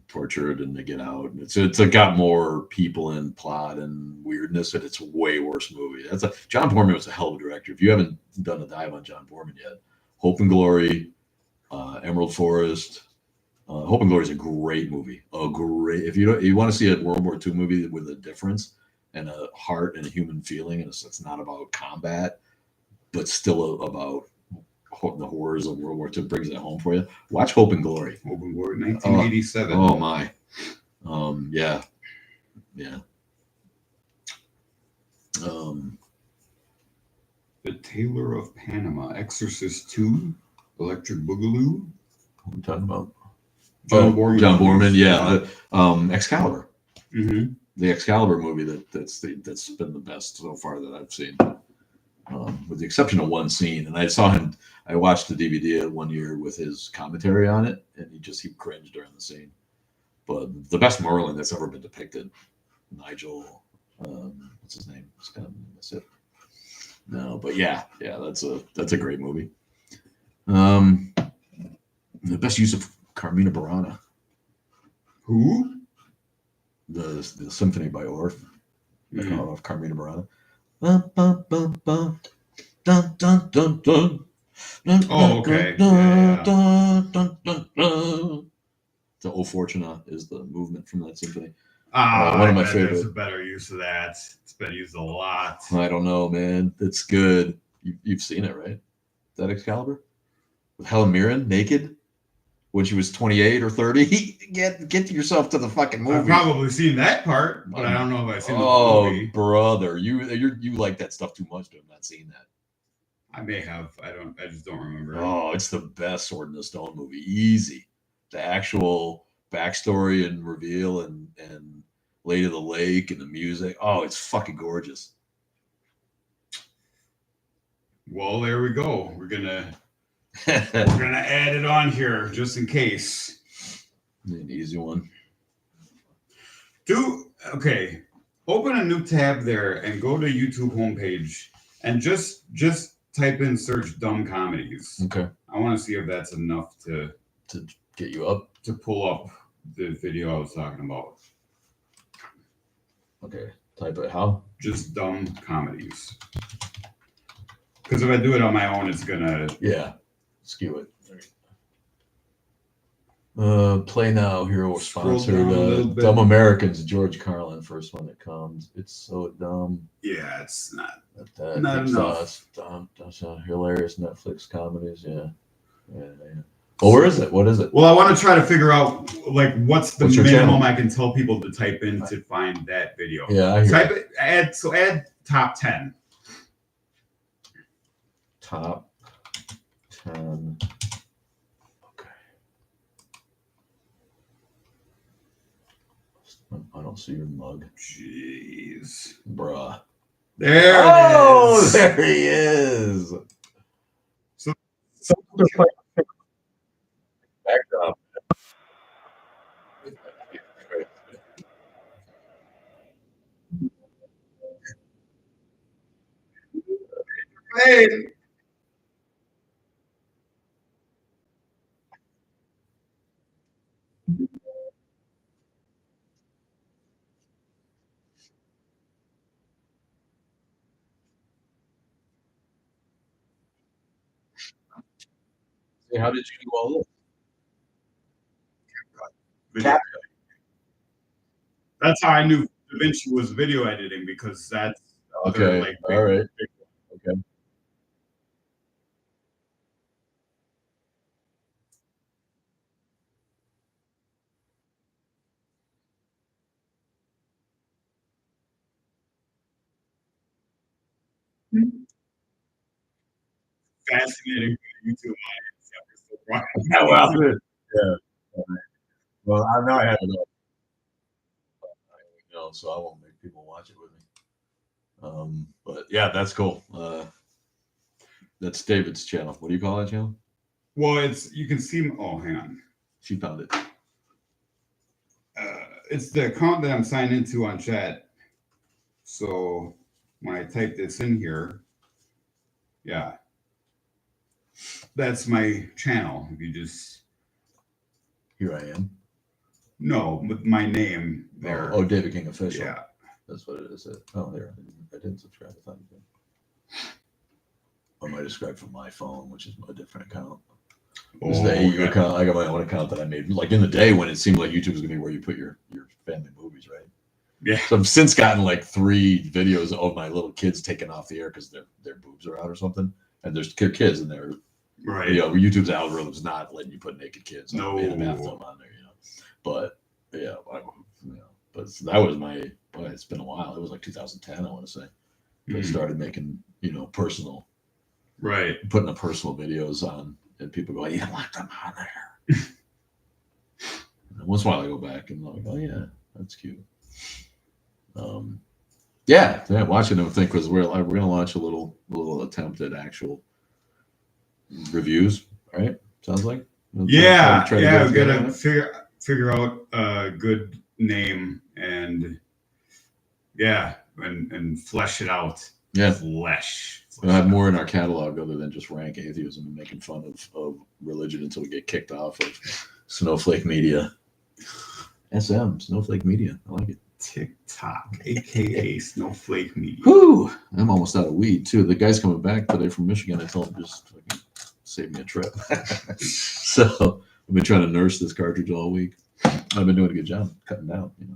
tortured, and they get out. And it's got more people and plot and weirdness, and it's a way worse movie. John Boorman was a hell of a director. If you haven't done a dive on John Boorman yet, Hope and Glory, Emerald Forest. Hope and Glory is a great movie. If you want to see a World War II movie with a difference and a heart and a human feeling, and it's not about combat, but still about the horrors of World War II, brings it home for you. Watch Hope and Glory. Hope and Glory, 1987. Oh my. Yeah. The Tailor of Panama, Exorcist 2, Electric Boogaloo. What are we talking about? John Boorman. John Boorman, yeah. Excalibur. Mm-hmm. The Excalibur movie that's been the best so far that I've seen. With the exception of one scene. And I watched the DVD one year with his commentary on it, and he cringed during the scene. But the best Merlin that's ever been depicted, Nigel, what's his name? It's kind of miss it. No, but yeah, that's a great movie. The best use of Carmina Burana. Who? The symphony by Orff. Of Carmina Burana. Bum, bum, bum, bum. Dun, dun, dun, dun. Dun, Oh, okay. Dun, dun, dun, dun, dun. The O Fortuna is the movement from that symphony. One of my favorite. There's a better use of that. It's been used a lot. I don't know, man. It's good. You've seen it, right? That Excalibur with Helen Mirren naked when she was 28 or 30. Get yourself to the fucking movie. I've probably seen that part, but I don't know if I've seen the movie. Oh, brother, you like that stuff too much to have not seen that. I may have. I just don't remember. Oh, it's the best Sword in the Stone movie. Easy. The actual backstory and reveal and Lady of the Lake and the music. Oh, it's fucking gorgeous. Well, there we go. We're gonna add it on here just in case. An easy one. Okay. Open a new tab there and go to YouTube homepage and just type in search dumb comedies. Okay. I want to see if that's enough to get you up to pull up the video I was talking about. Okay. Type it how? Just dumb comedies. Because if I do it on my own, it's gonna skew it. Play now. Hero sponsored. Dumb Americans. George Carlin. First one that comes. It's so dumb. Yeah, it's not. Not enough. That's hilarious Netflix comedies. Yeah. Well, where is it? What is it? Well, I want to try to figure out what's the minimum channel? I can tell people to type in to find that video. Yeah, I hear Add top 10. Top 10. Okay. I don't see your mug. Jeez. Bruh. There Oh, it is. there he is. So Backdrop. hey, Hey, how did you do all this? video. That's how I knew Da Vinci was video editing, because that's the other, Okay. like, All right. big Okay. fascinating YouTube audience. Yeah, well, good. Yeah. All right. Well, I know I have it up. You know, so I won't make people watch it with me. But yeah, that's cool. That's David's channel. What do you call that channel? Well, it's, you can see. Oh, hang on. She found it. It's the account that I'm signed into on chat. So when I type this in here, yeah, that's my channel. If you just Here I am. no, with my name there. Oh, David King official. Yeah. That's what it is. Oh, there. I didn't subscribe. I thought you did. I might have subscribed from my phone, which is a different account. This is the AU account. I got my own account that I made like in the day when it seemed like YouTube was gonna be where you put your family movies, right? Yeah. So I've since gotten like 3 videos of my little kids taken off the air because their boobs are out or something, and there's kids in there. Right. You know, YouTube's algorithm's not letting you put naked kids in a bathtub No. on there, you know. But yeah, but that was my. Boy, it's been a while. It was like 2010, I want to say. I started making, you know, personal, Right. putting the personal videos on, and people go, "You don't want them on there." And once in a while, I go back and I'm like, "Oh yeah, that's cute." Yeah, watching them think, because we're gonna launch a little attempt at actual reviews, right? Sounds like. Yeah, try to yeah. get We together gotta on it. figure out a good name and yeah, and flesh it out. Yeah. Flesh. We'll have more in our catalog other than just rank atheism and making fun of religion until we get kicked off of Snowflake Media. SM, Snowflake Media. I like it. TikTok, aka Snowflake Media. Whew! I'm almost out of weed too. The guy's coming back today from Michigan. I told him just fucking save me a trip. So I've been trying to nurse this cartridge all week. I've been doing a good job cutting down, you know.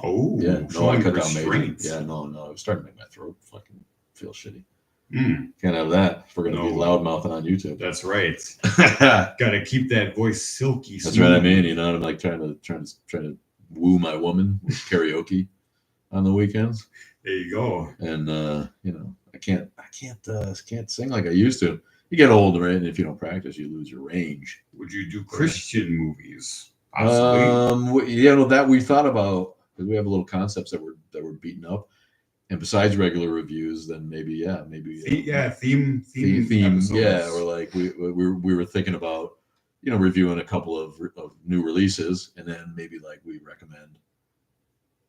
Oh, Yeah, no, I cut down major. restraints. Yeah, no, it was starting to make my throat fucking feel shitty. Mm, Can't have that if we're gonna be No. loudmouthing on YouTube. that's right. That's Gotta keep that voice silky. what I mean. You know, I'm like trying to woo my woman with karaoke on the weekends, There you go. and you know, I can't sing like I used to. You get old, right? And if you don't practice, you lose your range. Would you do Christian movies? Possibly. You know, that we thought about, because we have little concepts that were beaten up, and besides regular reviews, then maybe Theme episodes. yeah, or like we were thinking about, you know, reviewing a couple of new releases, and then maybe like we recommend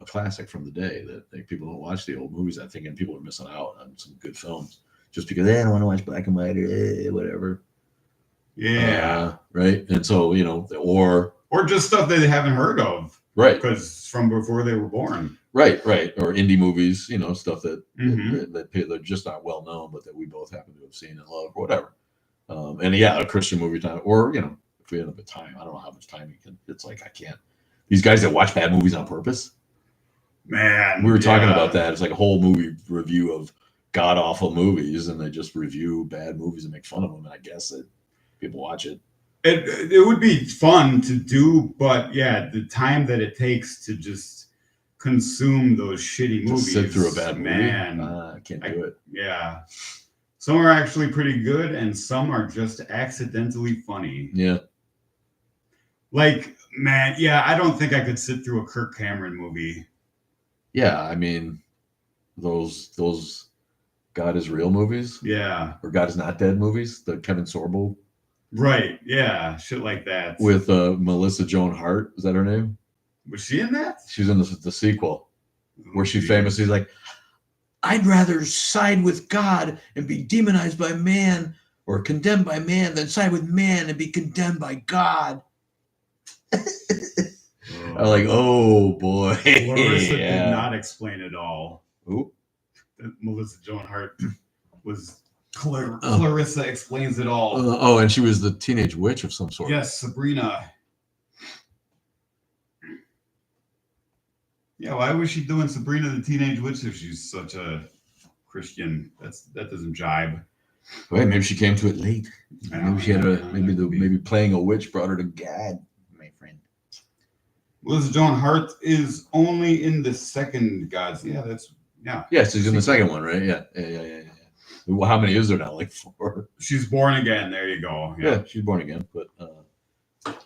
a classic from the day that like, people don't watch the old movies. I think, and people are missing out on some good films just because they don't want to watch black and white or whatever. Yeah. Right. And so, you know, or just stuff that they haven't heard of. Right. Because from before they were born. Right. Or indie movies, you know, stuff that that they're just not well known, but that we both happen to have seen and love, or whatever. And yeah, a Christian movie time, or you know, if we end up with time, I don't know how much time you can. It's like I can't. These guys that watch bad movies on purpose. Man, we were talking about that. It's like a whole movie review of god awful movies, and they just review bad movies and make fun of them. And I guess that people watch it. It would be fun to do, but yeah, the time that it takes to just consume those shitty movies. Sit through a bad movie. Man, I can't do it. Yeah. Some are actually pretty good, and some are just accidentally funny. Yeah. Like, man, yeah, I don't think I could sit through a Kirk Cameron movie. Yeah, I mean, those God is Real movies Yeah, or God is Not Dead movies, the Kevin Sorbo right. Yeah, shit like that. with Melissa Joan Hart. Is that her name? Was she in that? She's in the sequel where she Geez. famously is like, I'd rather side with God and be demonized by man or condemned by man than side with man and be condemned by God. I'm like, oh boy. Clarissa Yeah. did not explain it all. Who? That Melissa Joan Hart was Clarissa explains it all. Oh, and she was the teenage witch of some sort. Yes, Sabrina. Yeah, why was she doing Sabrina the Teenage Witch if she's such a Christian? That doesn't jibe. Wait, maybe she came to it late. Maybe she had Maybe maybe playing a witch brought her to God, my friend. Melissa Joan Hart is only in the second Gods. Yeah, Yeah, she's in the second one, right? Yeah. Well, how many is there now? Like 4. She's born again. There you go. Yeah, she's born again, but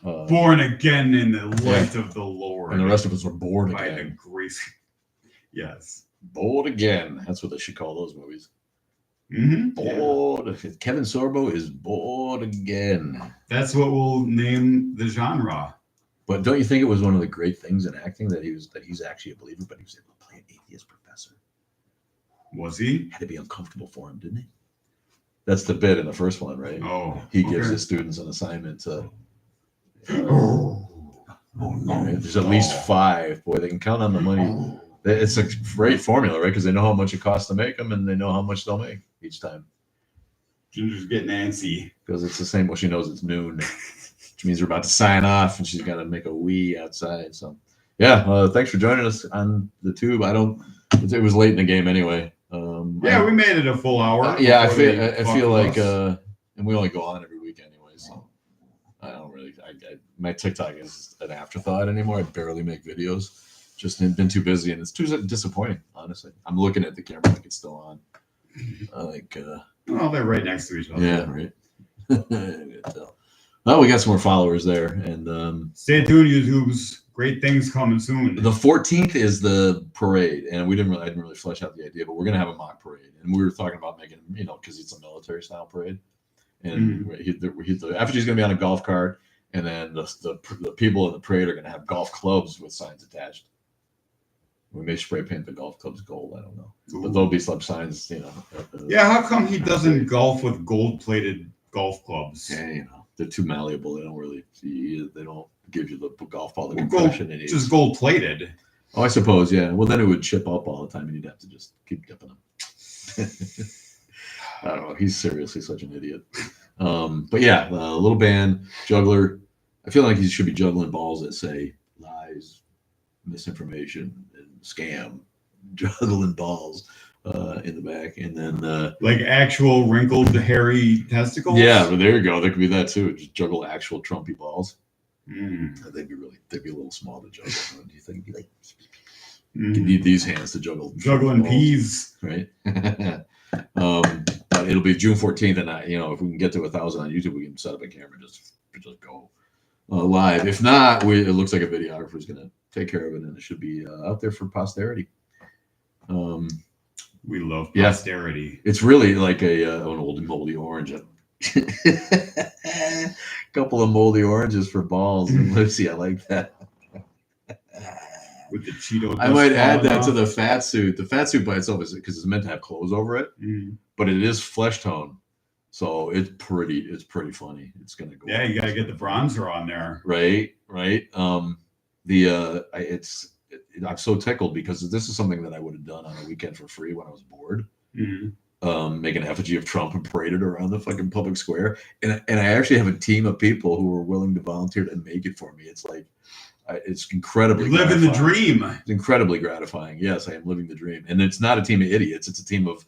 Born again in the light of the Lord. and the rest of us are bored by the again. grace. Yes. Bored again. That's what they should call those movies. Mm-hmm. Bored. Kevin Sorbo is bored again. That's what we'll name the genre. But don't you think it was one of the great things in acting that he's actually a believer, but he was able to play an atheist professor? Was he? Had to be uncomfortable for him, didn't he? That's the bit in the first one, right? Oh. He gives okay. his students an assignment to. Oh, Right? There's at least 5. Boy, they can count on the money. It's a great formula, right? Because they know how much it costs to make them, and they know how much they'll make each time. Ginger's getting antsy. Because it's the same. Well, she knows it's noon, which means we're about to sign off, and she's got to make a wee outside. So, yeah. Thanks for joining us on the tube. It was late in the game anyway. Yeah, we made it a full hour. Yeah, I before they feel fucked like, us. and we only go on every week anyway, so I don't really. My TikTok is an afterthought anymore. I barely make videos. Just been too busy, and it's too disappointing. Honestly, I'm looking at the camera like it's still on. Well, they're right next to each other. Yeah, right. Well, we got some more followers there, and Stay tuned, YouTubes. Great things coming soon. the 14th is the parade, and I didn't really flesh out the idea, but we're gonna have a mock parade, and we were talking about making, because it's a military style parade, and the effigy's gonna be on a golf cart, and then the people in the parade are gonna have golf clubs with signs attached. We may spray paint the golf clubs gold. I don't know, but there'll be some signs, Yeah, how come he doesn't golf with gold-plated golf clubs? Yeah, they're too malleable. They don't give you the golf ball the Well, compression it needs. Just gold-plated. Oh, I suppose, yeah. Well, then it would chip up all the time, and you'd have to just keep dipping them. I don't know. He's seriously such an idiot. But yeah, a little band, juggler. I feel like he should be juggling balls that say lies, misinformation, and scam. Juggling balls in the back, and then Like actual wrinkled, hairy testicles? yeah, but there you go. There could be that too. Just juggle actual Trumpy balls. Mm. They'd be a little small to juggle. Do you think? Like, Mm. you need these hands to juggle. Juggling balls, peas. right? But it'll be June 14th, and if we can get to 1,000 on YouTube, we can set up a camera and just go live. If not, it looks like a videographer is gonna take care of it, and it should be out there for posterity. We love Yeah. posterity. It's really like an old moldy orange. Couple of moldy oranges for balls. Lucy, I like that. With the Cheeto. I might add falling that to off. the fat suit. The fat suit by itself is because it's meant to have clothes over it, Mm. but it is flesh tone, so it's pretty funny. It's gonna go. Yeah, you gotta get the bronzer on there. Right. I'm so tickled because this is something that I would have done on a weekend for free when I was bored. Mm. Make an effigy of Trump and parade it around the fucking public square, and I actually have a team of people who are willing to volunteer to make it for me. It's like it's incredibly Living the gratifying. dream. It's incredibly gratifying. Yes, I am living the dream, and it's not a team of idiots. It's a team of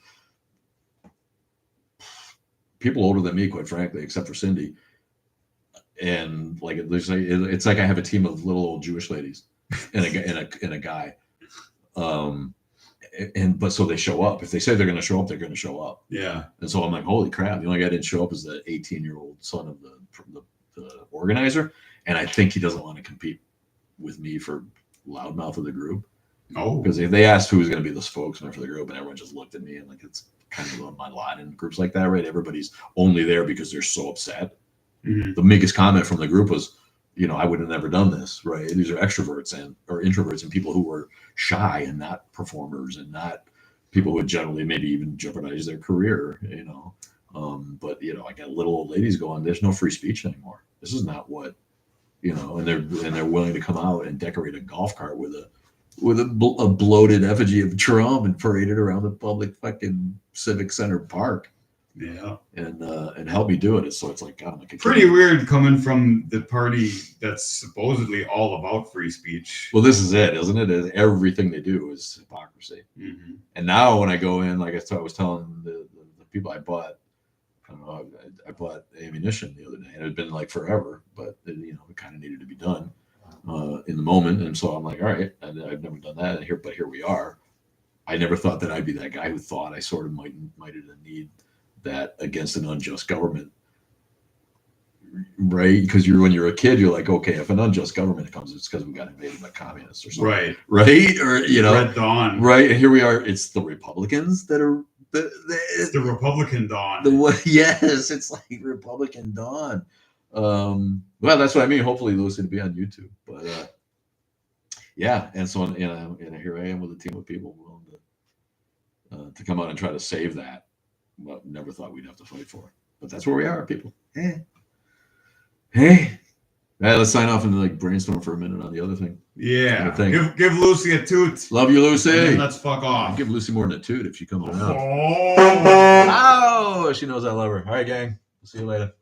people older than me, quite frankly, except for Cindy. And like it's like I have a team of little old Jewish ladies and a guy. but so they show up. If they say they're going to show up, they're going to show up. Yeah. And so I'm like, holy crap! The only guy that didn't show up is the 18-year-old son of the organizer, and I think he doesn't want to compete with me for loudmouth of the group. Oh, Because if they asked who was going to be the spokesman for the group, and everyone just looked at me and like it's kind of on my lot in groups like that, right? Everybody's only there because they're so upset. mm-hmm. The biggest comment from the group was, I would have never done this, right? These are extroverts or introverts and people who were shy and not performers and not people who would generally maybe even jeopardize their career, But I got little old ladies going, there's no free speech anymore. This is not what, and they're willing to come out and decorate a golf cart with a bloated effigy of Trump and parade it around the public fucking civic center park. Yeah. And help me do it. So it's like, God, I'm like a pretty kid. weird coming from the party that's supposedly all about free speech. Well, this is it, isn't it? Everything they do is hypocrisy. Mm-hmm. And now when I go in, like I was telling the people I bought, I bought ammunition the other day, and it had been like forever, but it kind of needed to be done in the moment. And so I'm like, all right, and I've never done that, but here we are. I never thought that I'd be that guy who thought I sort of might need that against an unjust government, right? Because when you're a kid, you're like, okay, if an unjust government comes, it's because we got invaded by communists or something, right? Or Red Dawn, right? And here we are. It's the Republicans that are it's the Republican Dawn. Yes, it's like Republican Dawn. Well, that's what I mean. Hopefully, those will be on YouTube. But yeah, and so and here I am with a team of people willing to come out and try to save that. Well, never thought we'd have to fight for it, but that's where we are, people. Hey, let's sign off and brainstorm for a minute on the other thing. Yeah, give Lucy a toot. Love you, Lucy. And then let's fuck off. I'll give Lucy more than a toot if she comes around. Oh, She knows I love her. All right, gang. We'll see you later.